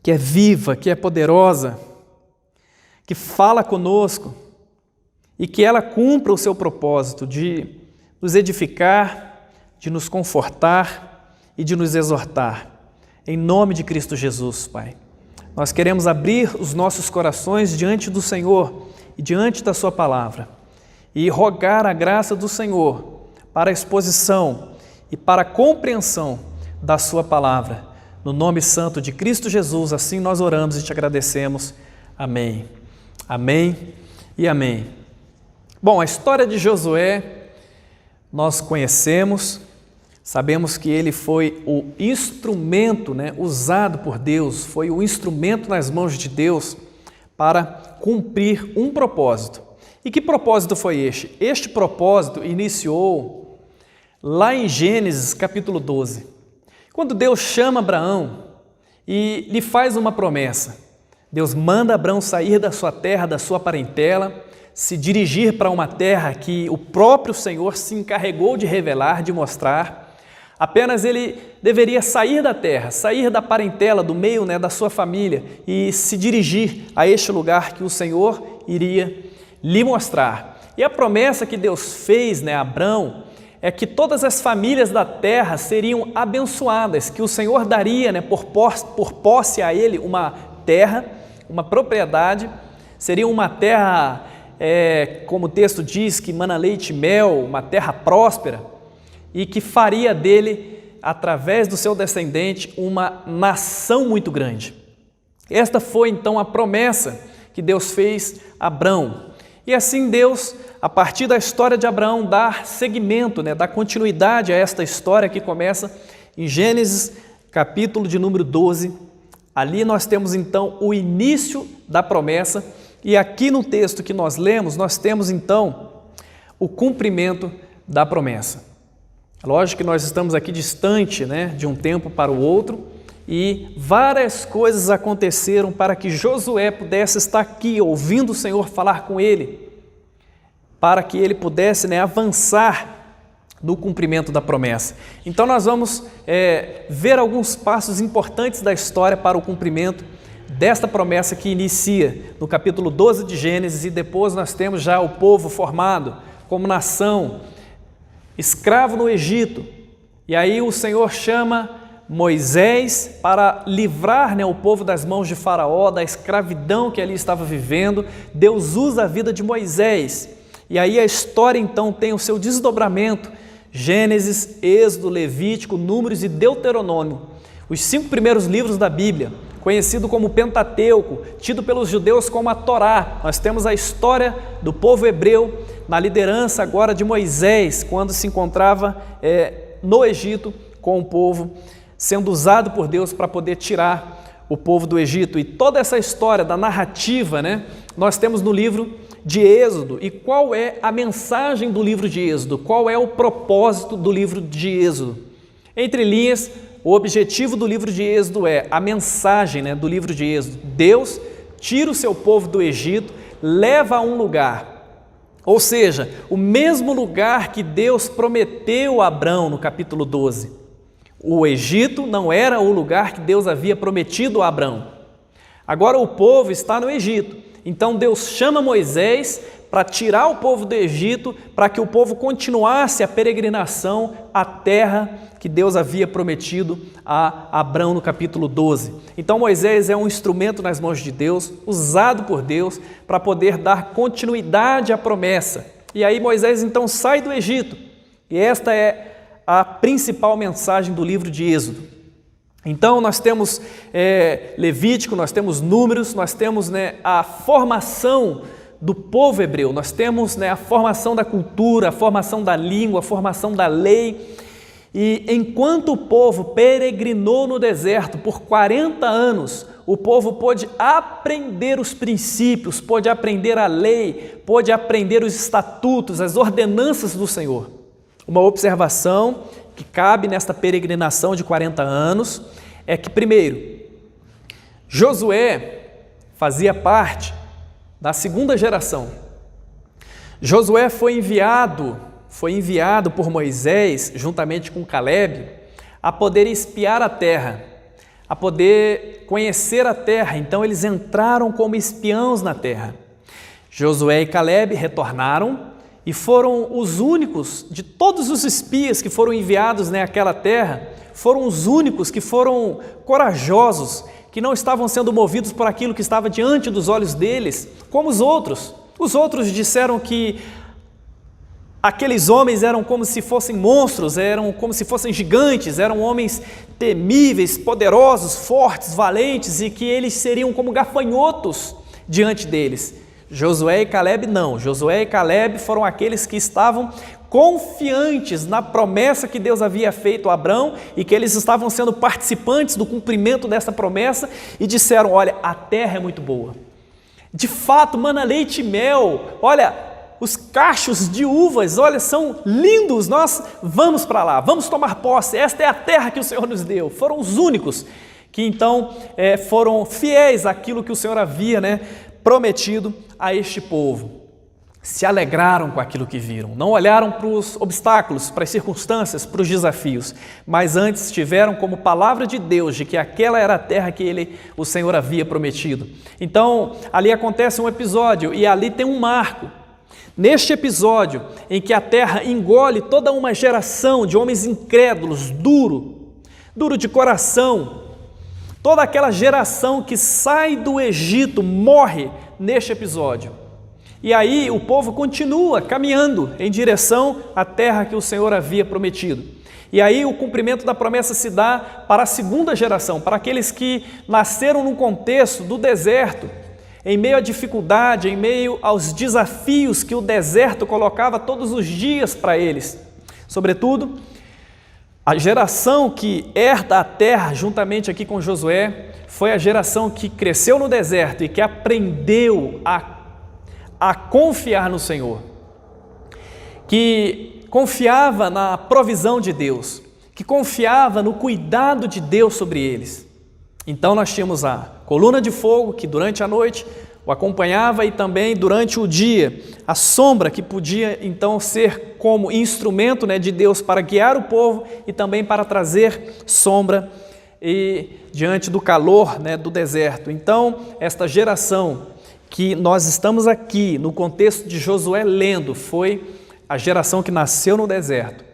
que é viva, que é poderosa, que fala conosco e que ela cumpra o seu propósito de nos edificar, de nos confortar e de nos exortar. Em nome de Cristo Jesus, Pai. Nós queremos abrir os nossos corações diante do Senhor e diante da sua palavra e rogar a graça do Senhor para a exposição e para a compreensão da sua palavra. No nome santo de Cristo Jesus, assim nós oramos e te agradecemos. Amém. Amém e amém. Bom, a história de Josué nós conhecemos, sabemos que ele foi o instrumento, usado por Deus, foi o instrumento nas mãos de Deus para cumprir um propósito. E que propósito foi este? Este propósito iniciou lá em Gênesis capítulo 12, quando Deus chama Abraão e lhe faz uma promessa. Deus manda Abraão sair da sua terra, da sua parentela, se dirigir para uma terra que o próprio Senhor se encarregou de revelar, de mostrar. Apenas ele deveria sair da terra, sair da parentela, do meio da sua família e se dirigir a este lugar que o Senhor iria lhe mostrar. E a promessa que Deus fez a Abraão é que todas as famílias da terra seriam abençoadas, que o Senhor daria por posse a ele uma terra, uma propriedade, seria uma terra, como o texto diz, que mana leite e mel, uma terra próspera, e que faria dele, através do seu descendente, uma nação muito grande. Esta foi então a promessa que Deus fez a Abraão. E assim Deus, a partir da história de Abraão, dá seguimento, dá continuidade a esta história que começa em Gênesis, capítulo de número 12. Ali nós temos então o início da promessa, e aqui no texto que nós lemos, nós temos então o cumprimento da promessa. Lógico que nós estamos aqui distante de um tempo para o outro, e várias coisas aconteceram para que Josué pudesse estar aqui ouvindo o Senhor falar com ele, para que ele pudesse avançar no cumprimento da promessa. Então nós vamos ver alguns passos importantes da história para o cumprimento desta promessa que inicia no capítulo 12 de Gênesis, e depois nós temos já o povo formado como nação, escravo no Egito. E aí o Senhor chama Moisés para livrar o povo das mãos de Faraó, da escravidão que ali estava vivendo. Deus usa a vida de Moisés. E aí a história então tem o seu desdobramento. Gênesis, Êxodo, Levítico, Números e Deuteronômio. Os 5 primeiros livros da Bíblia, conhecido como Pentateuco, tido pelos judeus como a Torá. Nós temos a história do povo hebreu na liderança agora de Moisés, quando se encontrava no Egito com o povo, sendo usado por Deus para poder tirar o povo do Egito. E toda essa história da narrativa, nós temos no livro de Êxodo. E qual é a mensagem do livro de Êxodo? Qual é o propósito do livro de Êxodo? Entre linhas, o objetivo do livro de Êxodo é a mensagem do livro de Êxodo. Deus tira o seu povo do Egito, leva a um lugar, ou seja, o mesmo lugar que Deus prometeu a Abraão no capítulo 12. O Egito não era o lugar que Deus havia prometido a Abraão. Agora o povo está no Egito. Então Deus chama Moisés para tirar o povo do Egito, para que o povo continuasse a peregrinação à terra que Deus havia prometido a Abraão no capítulo 12. Então Moisés é um instrumento nas mãos de Deus, usado por Deus para poder dar continuidade à promessa. E aí Moisés então sai do Egito. E esta é a principal mensagem do livro de Êxodo. Então nós temos Levítico, nós temos Números, nós temos a formação do povo hebreu, nós temos a formação da cultura, a formação da língua, a formação da lei. E enquanto o povo peregrinou no deserto por 40 anos, o povo pôde aprender os princípios, pôde aprender a lei, pôde aprender os estatutos, as ordenanças do Senhor. Uma observação que cabe nesta peregrinação de 40 anos é que, primeiro, Josué fazia parte da segunda geração. Josué foi enviado por Moisés, juntamente com Calebe, a poder espiar a terra, a poder conhecer a terra. Então eles entraram como espiãos na terra. Josué e Calebe retornaram e foram os únicos de todos os espias que foram enviados àquela terra, foram os únicos que foram corajosos, que não estavam sendo movidos por aquilo que estava diante dos olhos deles, como os outros. Os outros disseram que aqueles homens eram como se fossem monstros, eram como se fossem gigantes, eram homens temíveis, poderosos, fortes, valentes, e que eles seriam como gafanhotos diante deles. Josué e Calebe não. Josué e Calebe foram aqueles que estavam confiantes na promessa que Deus havia feito a Abrão e que eles estavam sendo participantes do cumprimento dessa promessa e disseram: olha, a terra é muito boa. De fato, mana leite e mel. Olha, os cachos de uvas, olha, são lindos, nós vamos para lá, vamos tomar posse, esta é a terra que o Senhor nos deu. Foram os únicos que então foram fiéis àquilo que o Senhor havia prometido a este povo. Se alegraram com aquilo que viram, não olharam para os obstáculos, para as circunstâncias, para os desafios, mas antes tiveram como palavra de Deus de que aquela era a terra que o Senhor havia prometido. Então, ali acontece um episódio e ali tem um marco. Neste episódio, em que a terra engole toda uma geração de homens incrédulos, duro de coração, toda aquela geração que sai do Egito morre neste episódio. E aí o povo continua caminhando em direção à terra que o Senhor havia prometido. E aí o cumprimento da promessa se dá para a segunda geração, para aqueles que nasceram num contexto do deserto, em meio à dificuldade, em meio aos desafios que o deserto colocava todos os dias para eles. Sobretudo, a geração que herda a terra, juntamente aqui com Josué, foi a geração que cresceu no deserto e que aprendeu a confiar no Senhor, que confiava na provisão de Deus, que confiava no cuidado de Deus sobre eles. Então nós tínhamos a coluna de fogo que durante a noite o acompanhava e também durante o dia a sombra que podia então ser como instrumento de Deus para guiar o povo e também para trazer sombra diante do calor do deserto. Então esta geração que nós estamos aqui no contexto de Josué lendo foi a geração que nasceu no deserto,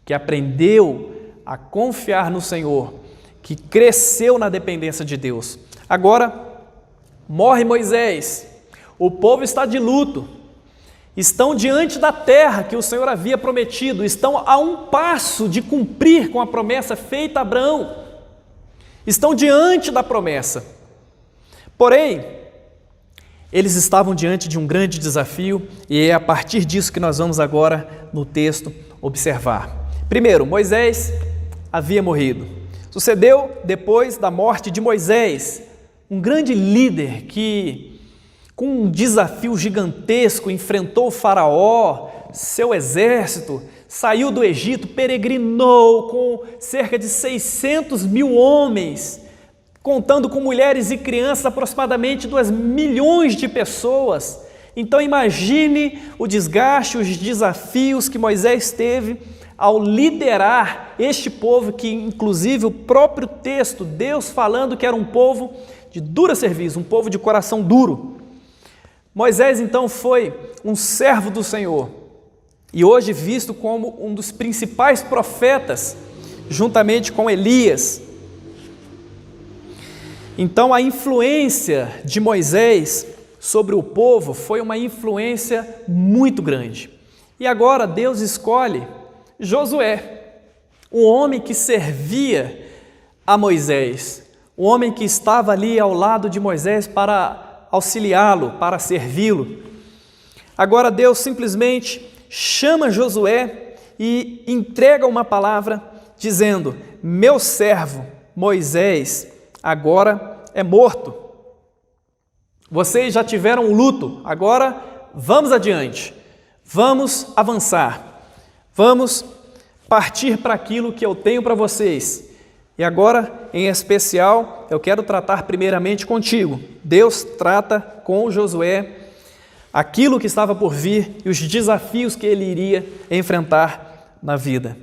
que aprendeu a confiar no Senhor, que cresceu na dependência de Deus. Agora morre Moisés, o povo está de luto, estão diante da terra que o Senhor havia prometido, estão a um passo de cumprir com a promessa feita a Abraão, estão diante da promessa. Porém, eles estavam diante de um grande desafio e é a partir disso que nós vamos agora no texto observar. Primeiro, Moisés havia morrido. Sucedeu depois da morte de Moisés, um grande líder que, com um desafio gigantesco, enfrentou o faraó, seu exército, saiu do Egito, peregrinou com cerca de 600 mil homens, contando com mulheres e crianças, aproximadamente 2 milhões de pessoas. Então imagine o desgaste, os desafios que Moisés teve ao liderar este povo, que inclusive o próprio texto, Deus falando que era um povo de dura serviço, um povo de coração duro. Moisés então foi um servo do Senhor e hoje visto como um dos principais profetas, juntamente com Elias. Então a influência de Moisés sobre o povo foi uma influência muito grande. E agora Deus escolhe Josué. um homem que servia a Moisés, um homem que estava ali ao lado de Moisés para auxiliá-lo, para servi-lo. Agora Deus simplesmente chama Josué e entrega uma palavra dizendo: meu servo Moisés agora é morto. Vocês já tiveram um luto, agora vamos adiante, vamos avançar, vamos partir para aquilo que eu tenho para vocês. E agora, em especial, eu quero tratar primeiramente contigo. Deus trata com Josué aquilo que estava por vir e os desafios que ele iria enfrentar na vida.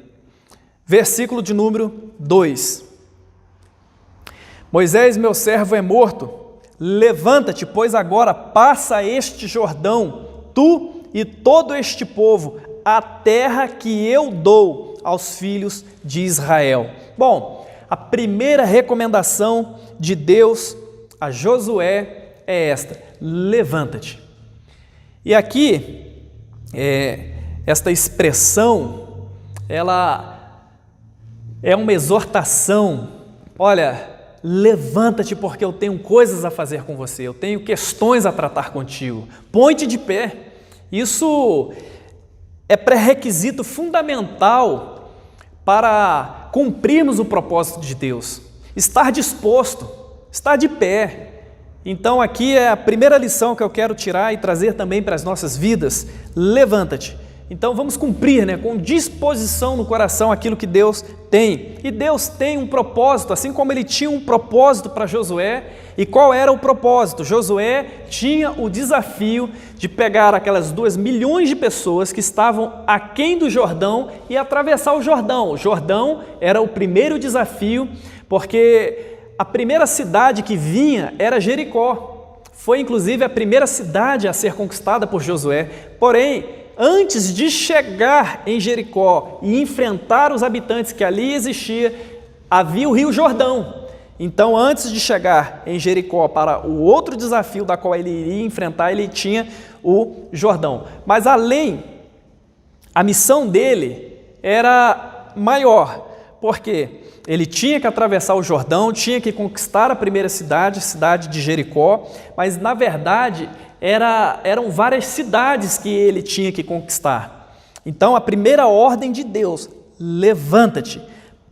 Versículo de número 2. Moisés, meu servo, é morto. Levanta-te, pois agora passa este Jordão, tu e todo este povo, a terra que eu dou aos filhos de Israel. Bom, a primeira recomendação de Deus a Josué é esta: levanta-te. E aqui, esta expressão, ela é uma exortação. Olha, levanta-te porque eu tenho coisas a fazer com você, eu tenho questões a tratar contigo. Põe-te de pé. Isso é pré-requisito fundamental para cumprirmos o propósito de Deus. Estar disposto, estar de pé. Então aqui é a primeira lição que eu quero tirar e trazer também para as nossas vidas. Levanta-te. Então vamos cumprir, com disposição no coração aquilo que Deus tem. E Deus tem um propósito, assim como Ele tinha um propósito para Josué. E qual era o propósito? Josué tinha o desafio de pegar aquelas 2 milhões de pessoas que estavam aquém do Jordão e atravessar o Jordão. O Jordão era o primeiro desafio, porque a primeira cidade que vinha era Jericó. Foi inclusive a primeira cidade a ser conquistada por Josué. Porém, antes de chegar em Jericó e enfrentar os habitantes que ali existiam, havia o rio Jordão. Então, antes de chegar em Jericó para o outro desafio da qual ele iria enfrentar, ele tinha o Jordão. Mas a missão dele era maior, porque ele tinha que atravessar o Jordão, tinha que conquistar a primeira cidade, a cidade de Jericó, mas na verdade eram várias cidades que ele tinha que conquistar. Então a primeira ordem de Deus: levanta-te,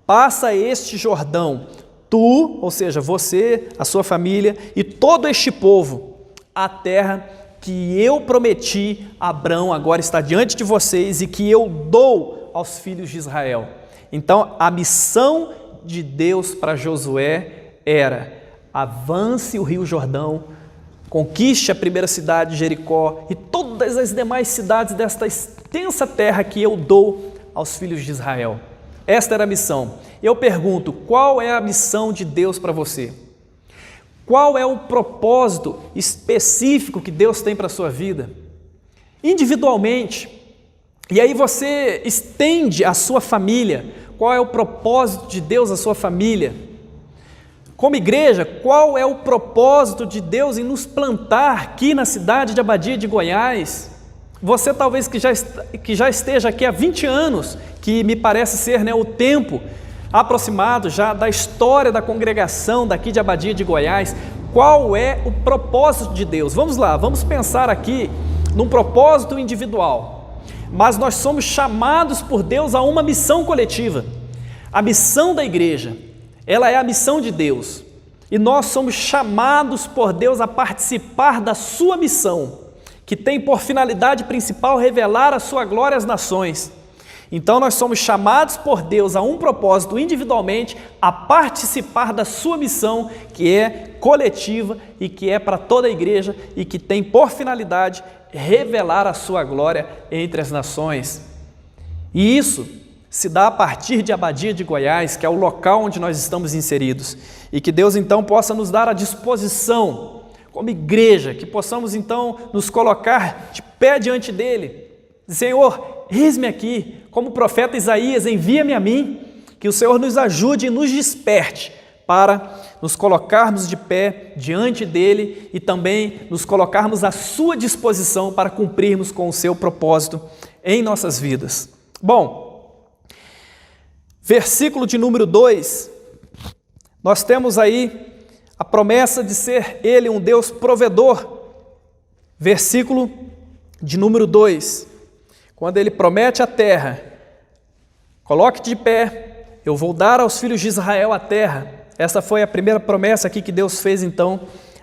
passa este Jordão, tu, ou seja, você, a sua família e todo este povo, a terra que eu prometi a Abrão agora está diante de vocês e que eu dou aos filhos de Israel. Então a missão de Deus para Josué era: avance o rio Jordão, conquiste a primeira cidade de Jericó e todas as demais cidades desta extensa terra que eu dou aos filhos de Israel. Esta era a missão. Eu pergunto, qual é a missão de Deus para você? Qual é o propósito específico que Deus tem para a sua vida? Individualmente. E aí você estende a sua família. Qual é o propósito de Deus à sua família? Como igreja, qual é o propósito de Deus em nos plantar aqui na cidade de Abadia de Goiás? Você talvez que já esteja aqui há 20 anos, que me parece ser o tempo aproximado já da história da congregação daqui de Abadia de Goiás. Qual é o propósito de Deus? Vamos lá, vamos pensar aqui num propósito individual. Mas nós somos chamados por Deus a uma missão coletiva. A missão da igreja, ela é a missão de Deus. E nós somos chamados por Deus a participar da sua missão, que tem por finalidade principal revelar a sua glória às nações. Então nós somos chamados por Deus a um propósito individualmente, a participar da sua missão, que é coletiva e que é para toda a igreja e que tem por finalidade revelar a sua glória entre as nações. E isso se dá a partir de Abadia de Goiás, que é o local onde nós estamos inseridos. E que Deus então possa nos dar a disposição, como igreja, que possamos então nos colocar de pé diante dele. Senhor, eis-me aqui, como o profeta Isaías, envia-me a mim, que o Senhor nos ajude e nos desperte para nos colocarmos de pé diante dele e também nos colocarmos à sua disposição para cumprirmos com o seu propósito em nossas vidas. Bom, Versículo de número 2, nós temos aí a promessa de ser Ele um Deus provedor. Versículo de número 2, quando Ele promete a terra, coloque de pé, eu vou dar aos filhos de Israel a terra. Essa foi a primeira promessa aqui que Deus fez então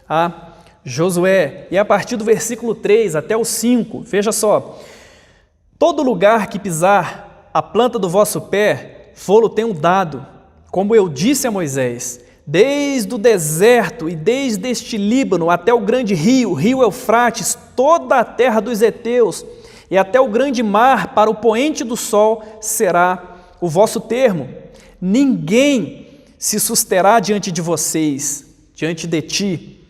a Josué. E a partir do versículo 3 até o 5, veja só: todo lugar que pisar a planta do vosso pé, vou-lo tenho dado, como eu disse a Moisés, desde o deserto e desde este Líbano até o grande rio, rio Eufrates, toda a terra dos heteus, e até o grande mar, para o poente do sol, será o vosso termo. Ninguém se susterá diante de vocês, diante de ti,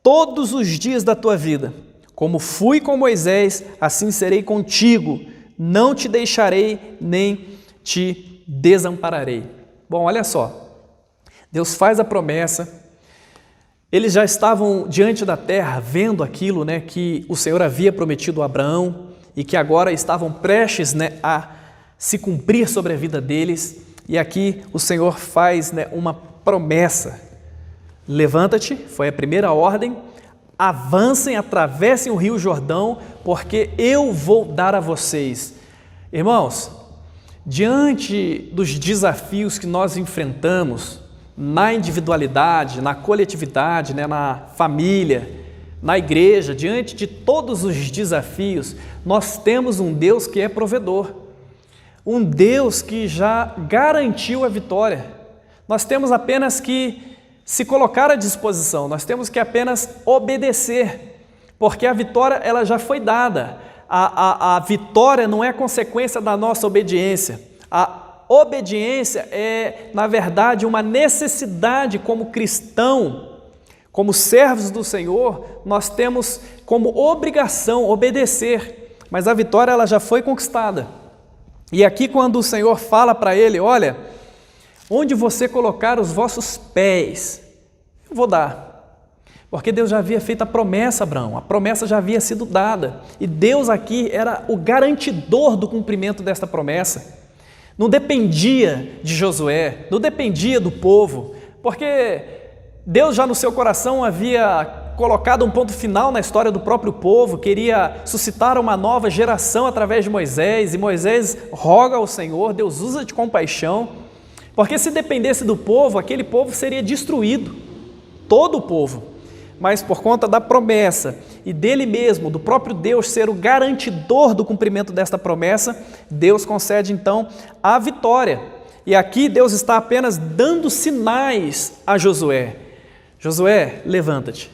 todos os dias da tua vida. Como fui com Moisés, assim serei contigo, não te deixarei nem te desampararei. Bom, olha só, Deus faz a promessa, eles já estavam diante da terra vendo aquilo, que o Senhor havia prometido a Abraão e que agora estavam prestes, a se cumprir sobre a vida deles. E aqui o Senhor faz, uma promessa: levanta-te, foi a primeira ordem, avancem, atravessem o rio Jordão, porque eu vou dar a vocês. Irmãos, diante dos desafios que nós enfrentamos, na individualidade, na coletividade, na família, na igreja, diante de todos os desafios, nós temos um Deus que é provedor, um Deus que já garantiu a vitória. Nós temos apenas que se colocar à disposição, nós temos que apenas obedecer, porque a vitória ela já foi dada. A vitória não é consequência da nossa obediência. A obediência é, na verdade, uma necessidade como cristão, como servos do Senhor, nós temos como obrigação obedecer, mas a vitória ela já foi conquistada. E aqui quando o Senhor fala para ele, olha, onde você colocar os vossos pés, eu vou dar. Porque Deus já havia feito a promessa a Abraão, a promessa já havia sido dada. E Deus aqui era o garantidor do cumprimento desta promessa. Não dependia de Josué, não dependia do povo, porque Deus já no seu coração havia colocado um ponto final na história do próprio povo, queria suscitar uma nova geração através de Moisés, e Moisés roga ao Senhor, Deus usa de compaixão, porque se dependesse do povo, aquele povo seria destruído, todo o povo. Mas por conta da promessa e dele mesmo, do próprio Deus ser o garantidor do cumprimento desta promessa, Deus concede então a vitória. E aqui Deus está apenas dando sinais a Josué. Josué, levanta-te.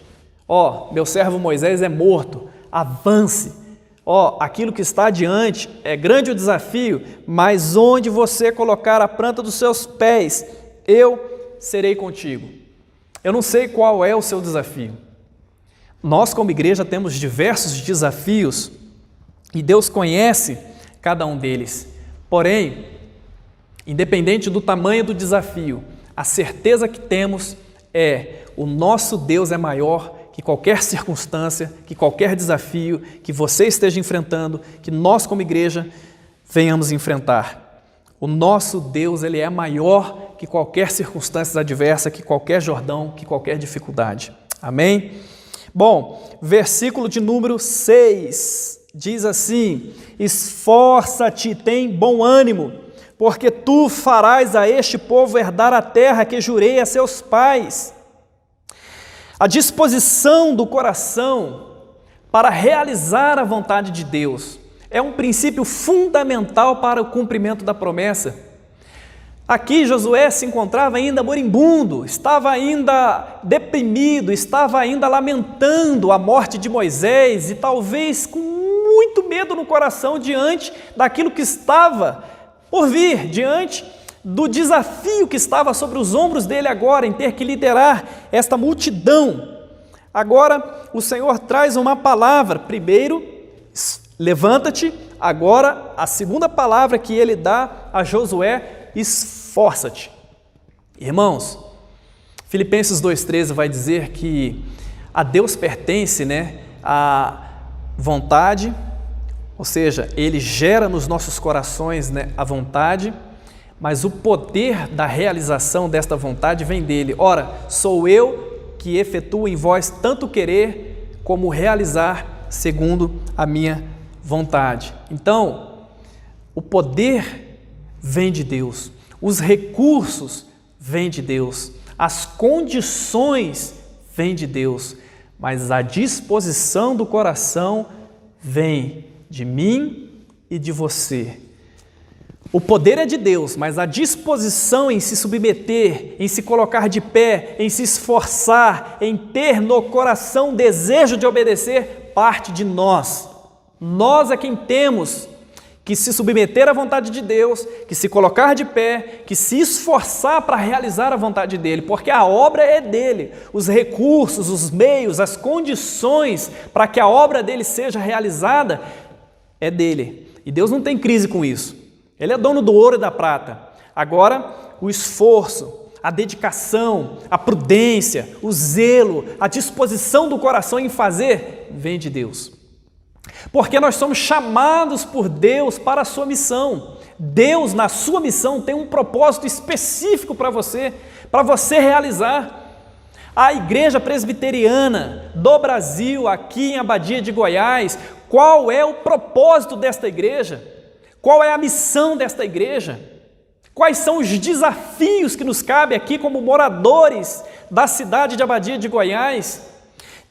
Meu servo Moisés é morto, avance. Aquilo que está adiante é grande o desafio, mas onde você colocar a planta dos seus pés, eu serei contigo. Eu não sei qual é o seu desafio. Nós, como igreja, temos diversos desafios e Deus conhece cada um deles. Porém, independente do tamanho do desafio, a certeza que temos é: o nosso Deus é maior que qualquer circunstância, que qualquer desafio que você esteja enfrentando, que nós, como igreja, venhamos enfrentar. O nosso Deus, Ele é maior que qualquer circunstância adversa, que qualquer Jordão, que qualquer dificuldade. Amém? Bom, versículo de número 6 diz assim: esforça-te, tem bom ânimo, porque tu farás a este povo herdar a terra que jurei a seus pais. A disposição do coração para realizar a vontade de Deus é um princípio fundamental para o cumprimento da promessa. Aqui Josué se encontrava ainda moribundo, estava ainda deprimido, estava ainda lamentando a morte de Moisés e talvez com muito medo no coração diante daquilo que estava por vir, diante do desafio que estava sobre os ombros dele agora, em ter que liderar esta multidão. Agora o Senhor traz uma palavra, primeiro, levanta-te, agora a segunda palavra que ele dá a Josué, esforça-te. Irmãos, Filipenses 2,13 vai dizer que a Deus pertence, a vontade, ou seja, Ele gera nos nossos corações, a vontade, mas o poder da realização desta vontade vem dele. Ora, sou eu que efetuo em vós tanto querer como realizar segundo a minha vontade. Então, o poder vem de Deus, os recursos vêm de Deus, as condições vêm de Deus, mas a disposição do coração vem de mim e de você. O poder é de Deus, mas a disposição em se submeter, em se colocar de pé, em se esforçar, em ter no coração desejo de obedecer, parte de nós. Nós é quem temos que se submeter à vontade de Deus, que se colocar de pé, que se esforçar para realizar a vontade dEle, porque a obra é dEle. Os recursos, os meios, as condições para que a obra dEle seja realizada é dEle. E Deus não tem crise com isso. Ele é dono do ouro e da prata. Agora, o esforço, a dedicação, a prudência, o zelo, a disposição do coração em fazer, vem de Deus. Porque nós somos chamados por Deus para a sua missão. Deus, na sua missão, tem um propósito específico para você realizar. A Igreja Presbiteriana do Brasil, aqui em Abadia de Goiás, qual é o propósito desta igreja? Qual é a missão desta igreja? Quais são os desafios que nos cabe aqui como moradores da cidade de Abadia de Goiás?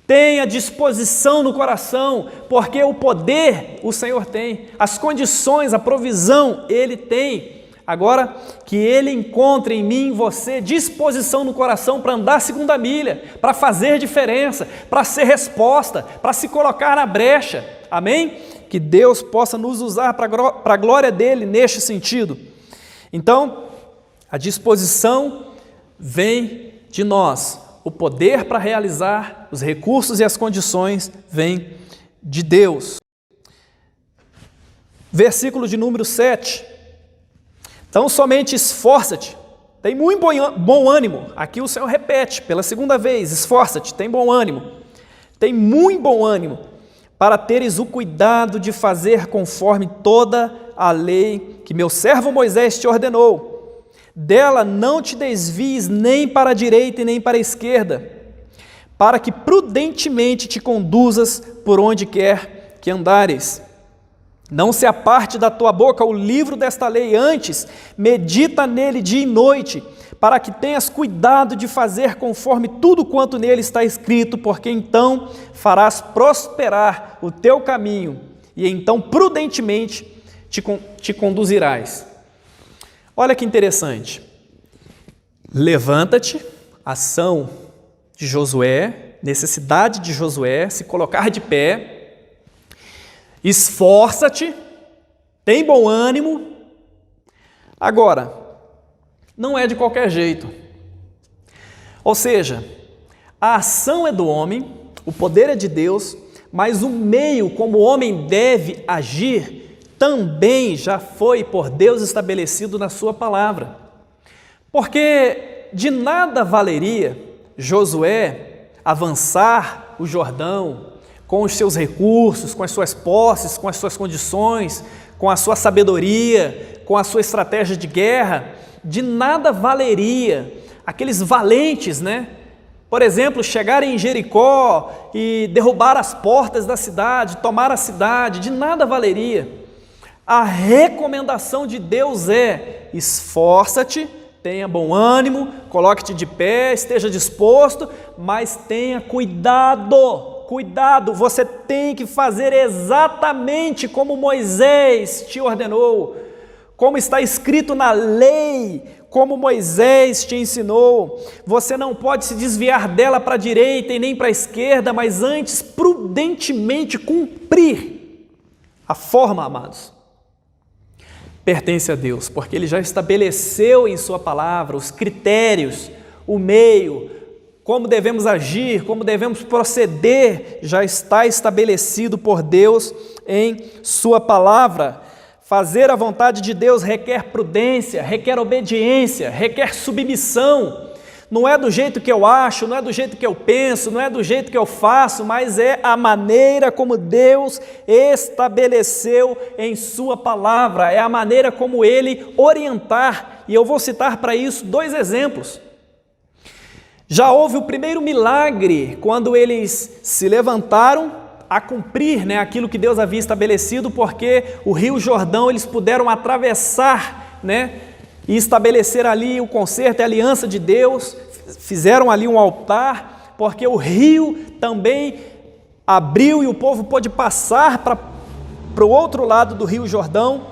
Tenha disposição no coração, porque o poder o Senhor tem, as condições, a provisão Ele tem. Agora, que Ele encontre em mim e em você disposição no coração para andar a segunda milha, para fazer diferença, para ser resposta, para se colocar na brecha. Amém? Que Deus possa nos usar para a glória dEle neste sentido. Então, a disposição vem de nós. O poder para realizar, os recursos e as condições vêm de Deus. Versículo de número 7. Então, somente esforça-te, tem muito bom ânimo. Aqui o Senhor repete pela segunda vez, esforça-te, tem bom ânimo. Tem muito bom ânimo, para teres o cuidado de fazer conforme toda a lei que meu servo Moisés te ordenou. Dela não te desvies nem para a direita e nem para a esquerda, para que prudentemente te conduzas por onde quer que andares. Não se aparte da tua boca o livro desta lei, antes medita nele dia e noite, para que tenhas cuidado de fazer conforme tudo quanto nele está escrito, porque então farás prosperar o teu caminho, e então prudentemente te conduzirás. Olha que interessante. Levanta-te, ação de Josué, necessidade de Josué, se colocar de pé, esforça-te, tem bom ânimo. Agora, não é de qualquer jeito. Ou seja, a ação é do homem, o poder é de Deus, mas o meio como o homem deve agir também já foi por Deus estabelecido na sua palavra. Porque de nada valeria Josué avançar o Jordão com os seus recursos, com as suas posses, com as suas condições, com a sua sabedoria, com a sua estratégia de guerra. De nada valeria aqueles valentes, por exemplo, chegarem em Jericó e derrubar as portas da cidade, tomar a cidade, de nada valeria. A recomendação de Deus é: esforça-te, tenha bom ânimo, coloque-te de pé, esteja disposto, mas tenha cuidado, você tem que fazer exatamente como Moisés te ordenou, como está escrito na lei, como Moisés te ensinou. Você não pode se desviar dela para a direita e nem para a esquerda, mas antes prudentemente cumprir. A forma, amados, pertence a Deus, porque Ele já estabeleceu em sua palavra os critérios, o meio, como devemos agir, como devemos proceder, já está estabelecido por Deus em sua palavra. Fazer a vontade de Deus requer prudência, requer obediência, requer submissão. não é do jeito que eu acho, não é do jeito que eu penso, não é do jeito que eu faço, mas é a maneira como Deus estabeleceu em sua palavra, é a maneira como Ele orientar, e eu vou citar para isso 2 exemplos. Já houve o primeiro milagre, quando eles se levantaram a cumprir, aquilo que Deus havia estabelecido, porque o Rio Jordão eles puderam atravessar, e estabelecer ali o concerto e a aliança de Deus, fizeram ali um altar, porque o rio também abriu e o povo pôde passar para o outro lado do Rio Jordão.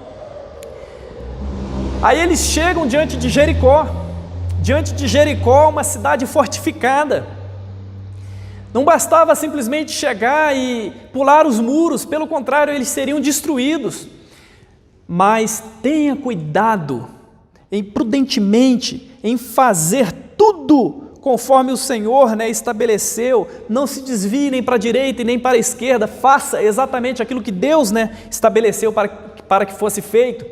Aí eles chegam diante de Jericó, uma cidade fortificada. Não bastava simplesmente chegar e pular os muros, pelo contrário, eles seriam destruídos. Mas tenha cuidado prudentemente em fazer tudo conforme o Senhor estabeleceu, não se desvie nem para a direita e nem para a esquerda, faça exatamente aquilo que Deus estabeleceu para que fosse feito.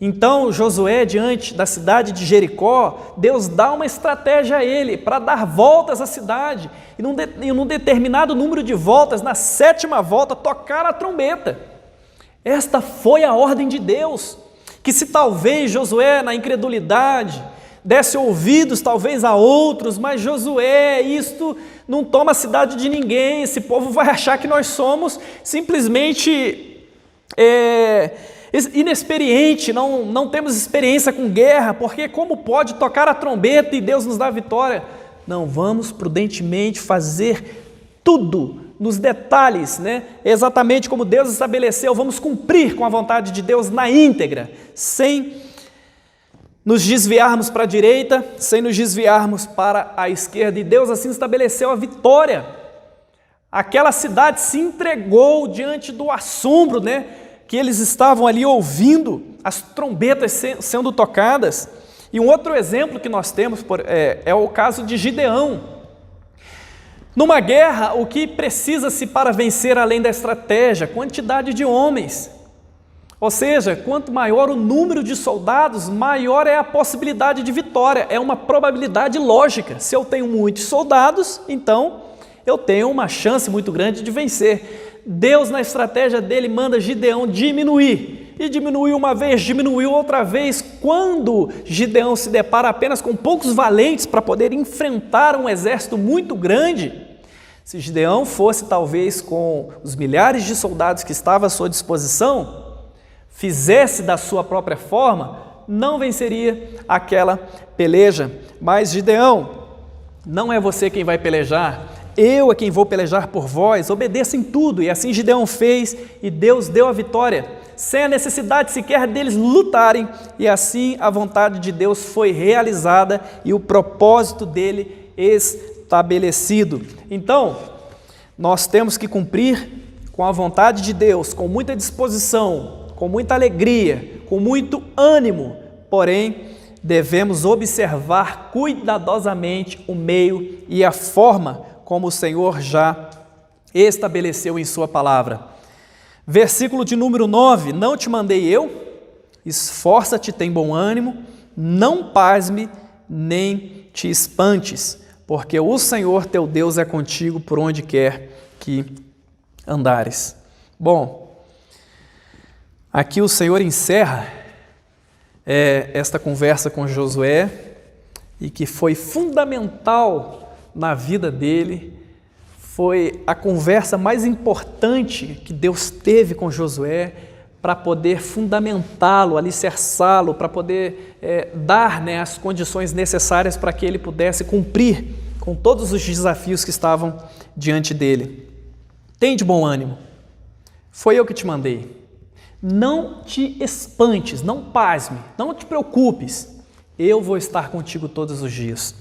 Então Josué, diante da cidade de Jericó, Deus dá uma estratégia a ele para dar voltas à cidade, e num determinado número de voltas, na 7ª volta, tocar a trombeta. Esta foi a ordem de Deus, que se talvez Josué, na incredulidade, desse ouvidos talvez a outros, mas Josué, isto não toma a cidade de ninguém, esse povo vai achar que nós somos simplesmente inexperiente, não temos experiência com guerra, porque como pode tocar a trombeta e Deus nos dá a vitória? Não, vamos prudentemente fazer tudo nos detalhes, exatamente como Deus estabeleceu, vamos cumprir com a vontade de Deus na íntegra, sem nos desviarmos para a direita, sem nos desviarmos para a esquerda, e Deus assim estabeleceu a vitória. Aquela cidade se entregou diante do assombro, que eles estavam ali ouvindo as trombetas sendo tocadas. E um outro exemplo que nós temos é o caso de Gideão. Numa guerra, o que precisa-se para vencer além da estratégia? Quantidade de homens. Ou seja, quanto maior o número de soldados, maior é a possibilidade de vitória. É uma probabilidade lógica. Se eu tenho muitos soldados, então eu tenho uma chance muito grande de vencer. Deus, na estratégia dele, manda Gideão diminuir. E diminuiu uma vez, diminuiu outra vez. Quando Gideão se depara apenas com poucos valentes para poder enfrentar um exército muito grande, se Gideão fosse talvez com os milhares de soldados que estavam à sua disposição, fizesse da sua própria forma, não venceria aquela peleja. Mas Gideão, não é você quem vai pelejar, eu é quem vou pelejar por vós, obedeça em tudo. E assim Gideão fez, e Deus deu a vitória, sem a necessidade sequer deles lutarem, e assim a vontade de Deus foi realizada e o propósito dele estabelecido. Então, nós temos que cumprir com a vontade de Deus, com muita disposição, com muita alegria, com muito ânimo, porém, devemos observar cuidadosamente o meio e a forma como o Senhor já estabeleceu em sua palavra. Versículo de número 9, não te mandei eu? Esforça-te, tem bom ânimo, não pasme, nem te espantes, porque o Senhor teu Deus é contigo por onde quer que andares. Bom, aqui o Senhor encerra esta conversa com Josué, e que foi fundamental na vida dele, foi a conversa mais importante que Deus teve com Josué para poder fundamentá-lo, alicerçá-lo, para poder dar as condições necessárias para que ele pudesse cumprir com todos os desafios que estavam diante dele. Tem de bom ânimo, foi eu que te mandei. Não te espantes, não pasme, não te preocupes, eu vou estar contigo todos os dias.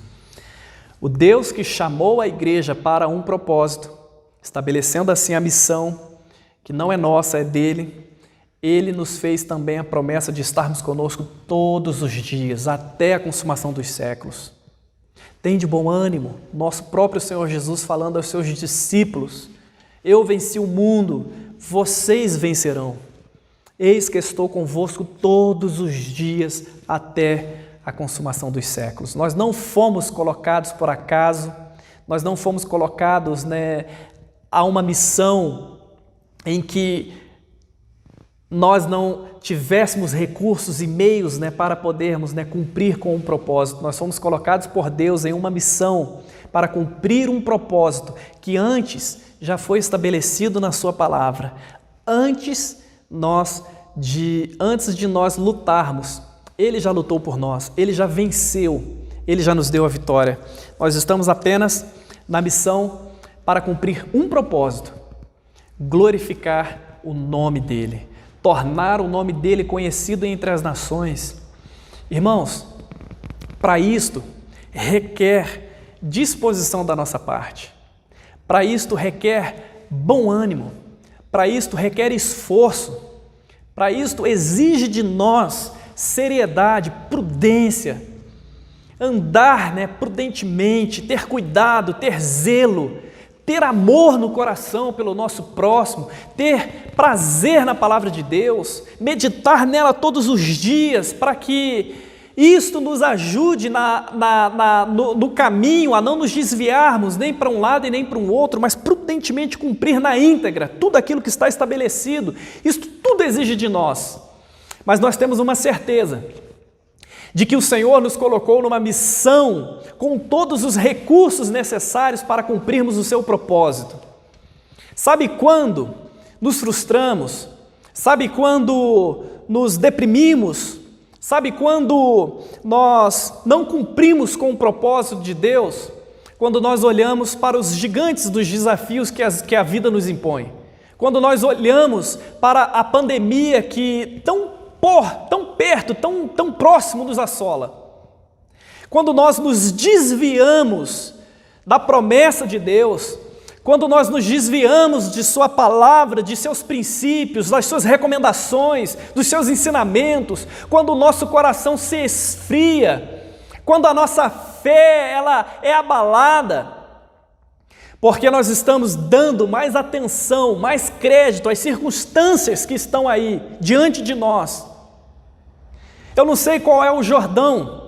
O Deus que chamou a igreja para um propósito, estabelecendo assim a missão, que não é nossa, é dele, ele nos fez também a promessa de estarmos conosco todos os dias, até a consumação dos séculos. Tem de bom ânimo, nosso próprio Senhor Jesus falando aos seus discípulos: eu venci o mundo, vocês vencerão. Eis que estou convosco todos os dias até a consumação dos séculos. Nós não fomos colocados por acaso, nós não fomos colocados, a uma missão em que nós não tivéssemos recursos e meios, para podermos, cumprir com um propósito. Nós fomos colocados por Deus em uma missão para cumprir um propósito que antes já foi estabelecido na sua palavra. Antes de nós lutarmos, Ele já lutou por nós, Ele já venceu, Ele já nos deu a vitória. Nós estamos apenas na missão para cumprir um propósito: glorificar o nome dEle, tornar o nome dEle conhecido entre as nações. Irmãos, para isto requer disposição da nossa parte, para isto requer bom ânimo, para isto requer esforço, para isto exige de nós seriedade, prudência, andar prudentemente, ter cuidado, ter zelo, ter amor no coração pelo nosso próximo, ter prazer na palavra de Deus, meditar nela todos os dias, para que isto nos ajude no caminho, a não nos desviarmos nem para um lado e nem para um outro, mas prudentemente cumprir na íntegra tudo aquilo que está estabelecido. Isto tudo exige de nós, mas nós temos uma certeza de que o Senhor nos colocou numa missão com todos os recursos necessários para cumprirmos o seu propósito. Sabe quando nos frustramos? Sabe quando nos deprimimos? Sabe quando nós não cumprimos com o propósito de Deus? Quando nós olhamos para os gigantes dos desafios que a vida nos impõe. Quando nós olhamos para a pandemia que tão perto, tão próximo nos assola. Quando nós nos desviamos da promessa de Deus, quando nós nos desviamos de sua palavra, de seus princípios, das suas recomendações, dos seus ensinamentos, quando o nosso coração se esfria, quando a nossa fé ela é abalada, porque nós estamos dando mais atenção, mais crédito às circunstâncias que estão aí diante de nós. Eu não sei qual é o Jordão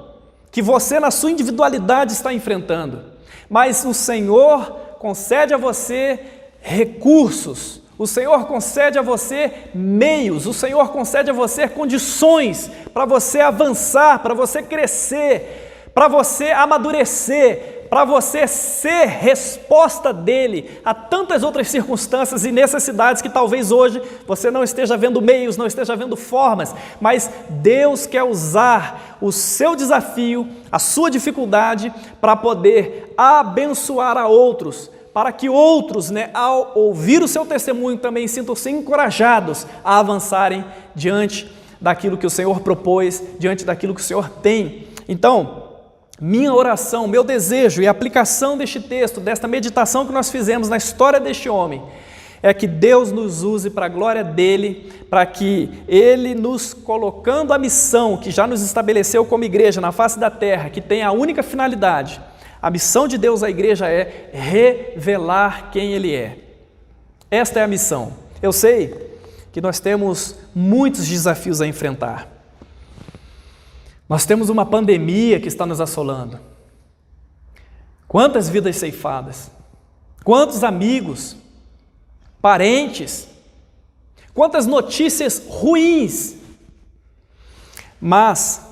que você na sua individualidade está enfrentando, mas o Senhor concede a você recursos, o Senhor concede a você meios, o Senhor concede a você condições para você avançar, para você crescer, para você amadurecer, para você ser resposta dele a tantas outras circunstâncias e necessidades que talvez hoje você não esteja vendo meios, não esteja vendo formas, mas Deus quer usar o seu desafio, a sua dificuldade para poder abençoar a outros, para que outros, ao ouvir o seu testemunho também sintam-se encorajados a avançarem diante daquilo que o Senhor propôs, diante daquilo que o Senhor tem. Então, minha oração, meu desejo e a aplicação deste texto, desta meditação que nós fizemos na história deste homem, é que Deus nos use para a glória dEle, para que Ele nos colocando a missão que já nos estabeleceu como igreja na face da terra, que tem a única finalidade, a missão de Deus à igreja é revelar quem Ele é. Esta é a missão. Eu sei que nós temos muitos desafios a enfrentar. Nós temos uma pandemia que está nos assolando. Quantas vidas ceifadas, quantos amigos, parentes, quantas notícias ruins. Mas,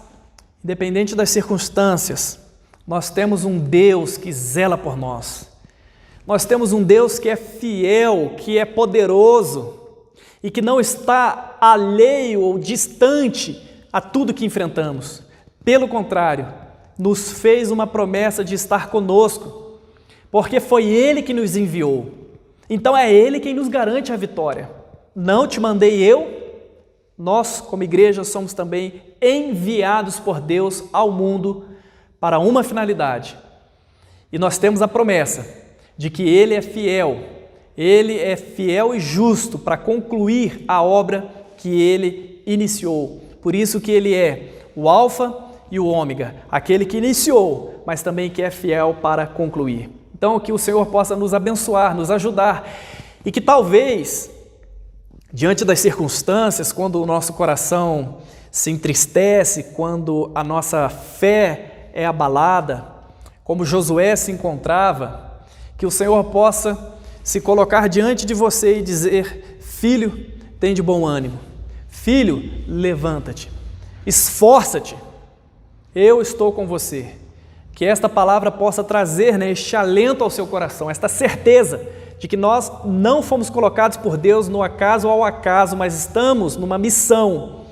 independente das circunstâncias, nós temos um Deus que zela por nós. Nós temos um Deus que é fiel, que é poderoso e que não está alheio ou distante a tudo que enfrentamos. Pelo contrário, nos fez uma promessa de estar conosco, porque foi Ele que nos enviou. Então é Ele quem nos garante a vitória. Não te mandei eu, nós como igreja somos também enviados por Deus ao mundo para uma finalidade. E nós temos a promessa de que Ele é fiel e justo para concluir a obra que Ele iniciou. Por isso que Ele é o Alfa e o Ômega, aquele que iniciou, mas também que é fiel para concluir. Então, que o Senhor possa nos abençoar, nos ajudar, e que talvez, diante das circunstâncias, quando o nosso coração se entristece quando a nossa fé é abalada, como Josué se encontrava, que o Senhor possa se colocar diante de você e dizer: filho, tem de bom ânimo, filho, levanta-te, esforça-te, eu estou com você. Que esta palavra possa trazer, este alento ao seu coração, esta certeza de que nós não fomos colocados por Deus no acaso ou ao acaso, mas estamos numa missão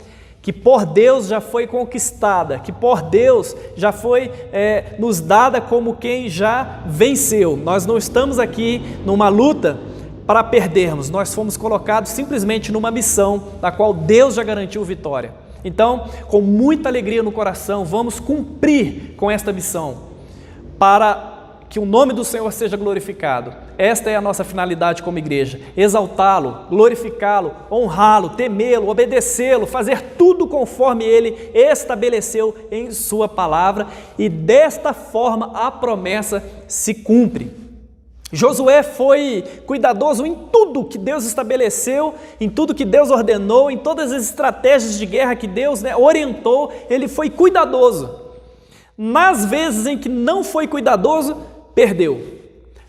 que por Deus já foi conquistada, que por Deus já foi nos dada como quem já venceu. Nós não estamos aqui numa luta para perdermos, nós fomos colocados simplesmente numa missão da qual Deus já garantiu vitória. Então, com muita alegria no coração, vamos cumprir com esta missão, para que o nome do Senhor seja glorificado. Esta é a nossa finalidade como igreja: exaltá-lo, glorificá-lo, honrá-lo, temê-lo, obedecê-lo, fazer tudo conforme Ele estabeleceu em sua palavra, e desta forma a promessa se cumpre. Josué foi cuidadoso em tudo que Deus estabeleceu, em tudo que Deus ordenou, em todas as estratégias de guerra que Deus orientou, ele foi cuidadoso. Nas vezes em que não foi cuidadoso, perdeu.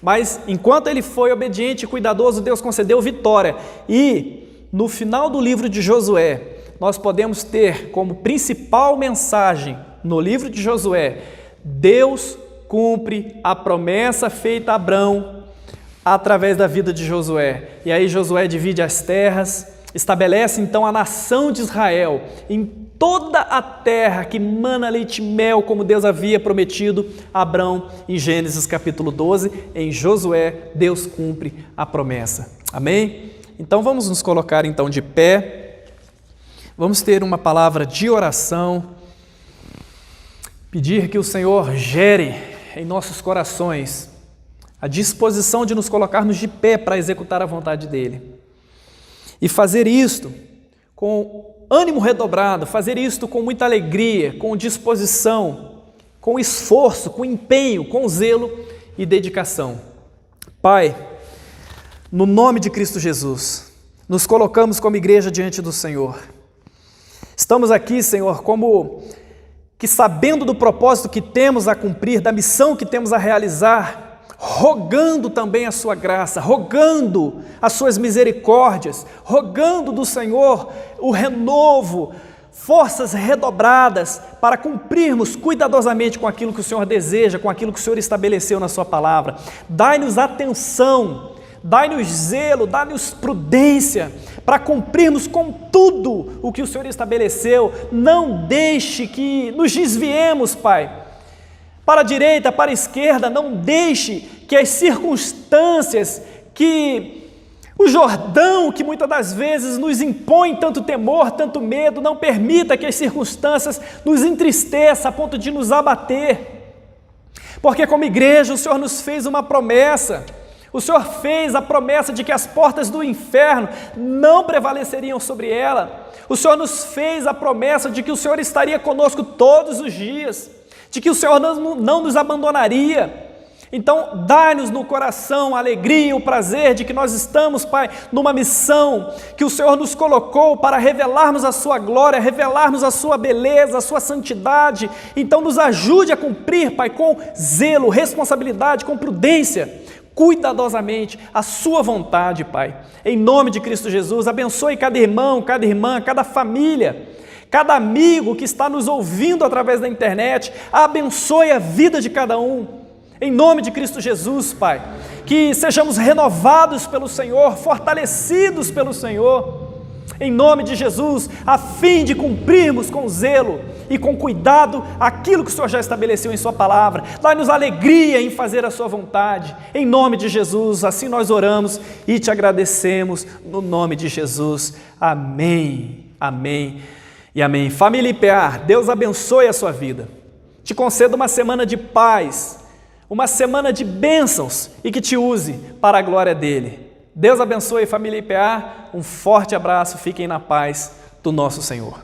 Mas enquanto ele foi obediente e cuidadoso, Deus concedeu vitória. E no final do livro de Josué, nós podemos ter como principal mensagem no livro de Josué: Deus cumpre a promessa feita a Abrão através da vida de Josué. E aí Josué divide as terras, estabelece então a nação de Israel em toda a terra que mana leite e mel, como Deus havia prometido a Abrão em Gênesis capítulo 12. Em Josué, Deus cumpre a promessa. Amém? Então vamos nos colocar então de pé, vamos ter uma palavra de oração, pedir que o Senhor gere em nossos corações a disposição de nos colocarmos de pé para executar a vontade dEle. E fazer isto com ânimo redobrado, fazer isto com muita alegria, com disposição, com esforço, com empenho, com zelo e dedicação. Pai, no nome de Cristo Jesus, nos colocamos como igreja diante do Senhor. Estamos aqui, Senhor, como que sabendo do propósito que temos a cumprir, da missão que temos a realizar, rogando também a sua graça, rogando as suas misericórdias, rogando do Senhor o renovo, forças redobradas para cumprirmos cuidadosamente com aquilo que o Senhor deseja, com aquilo que o Senhor estabeleceu na sua palavra. Dai-nos atenção, dai-nos zelo, dai-nos prudência para cumprirmos com tudo o que o Senhor estabeleceu. Não deixe que nos desviemos, Pai, para a direita, para a esquerda. Não deixe que as circunstâncias, que o Jordão, que muitas das vezes nos impõe tanto temor, tanto medo, não permita que as circunstâncias nos entristeçam a ponto de nos abater. Porque como igreja o Senhor nos fez uma promessa. O Senhor fez a promessa de que as portas do inferno não prevaleceriam sobre ela. O Senhor nos fez a promessa de que o Senhor estaria conosco todos os dias, de que o Senhor não nos abandonaria. Então, dá-nos no coração a alegria, o prazer de que nós estamos, Pai, numa missão que o Senhor nos colocou para revelarmos a sua glória, revelarmos a sua beleza, a sua santidade. Então, nos ajude a cumprir, Pai, com zelo, responsabilidade, com prudência, cuidadosamente a sua vontade, Pai. Em nome de Cristo Jesus, abençoe cada irmão, cada irmã, cada família, cada amigo que está nos ouvindo através da internet. Abençoe a vida de cada um. Em nome de Cristo Jesus, Pai, que sejamos renovados pelo Senhor, fortalecidos pelo Senhor, em nome de Jesus, a fim de cumprirmos com zelo e com cuidado aquilo que o Senhor já estabeleceu em sua palavra. Dá-nos alegria em fazer a sua vontade, em nome de Jesus. Assim nós oramos e te agradecemos, no nome de Jesus. Amém, amém e amém. Família IPA, Deus abençoe a sua vida, te conceda uma semana de paz, uma semana de bênçãos, e que te use para a glória dEle. Deus abençoe, família IPA, um forte abraço, fiquem na paz do nosso Senhor.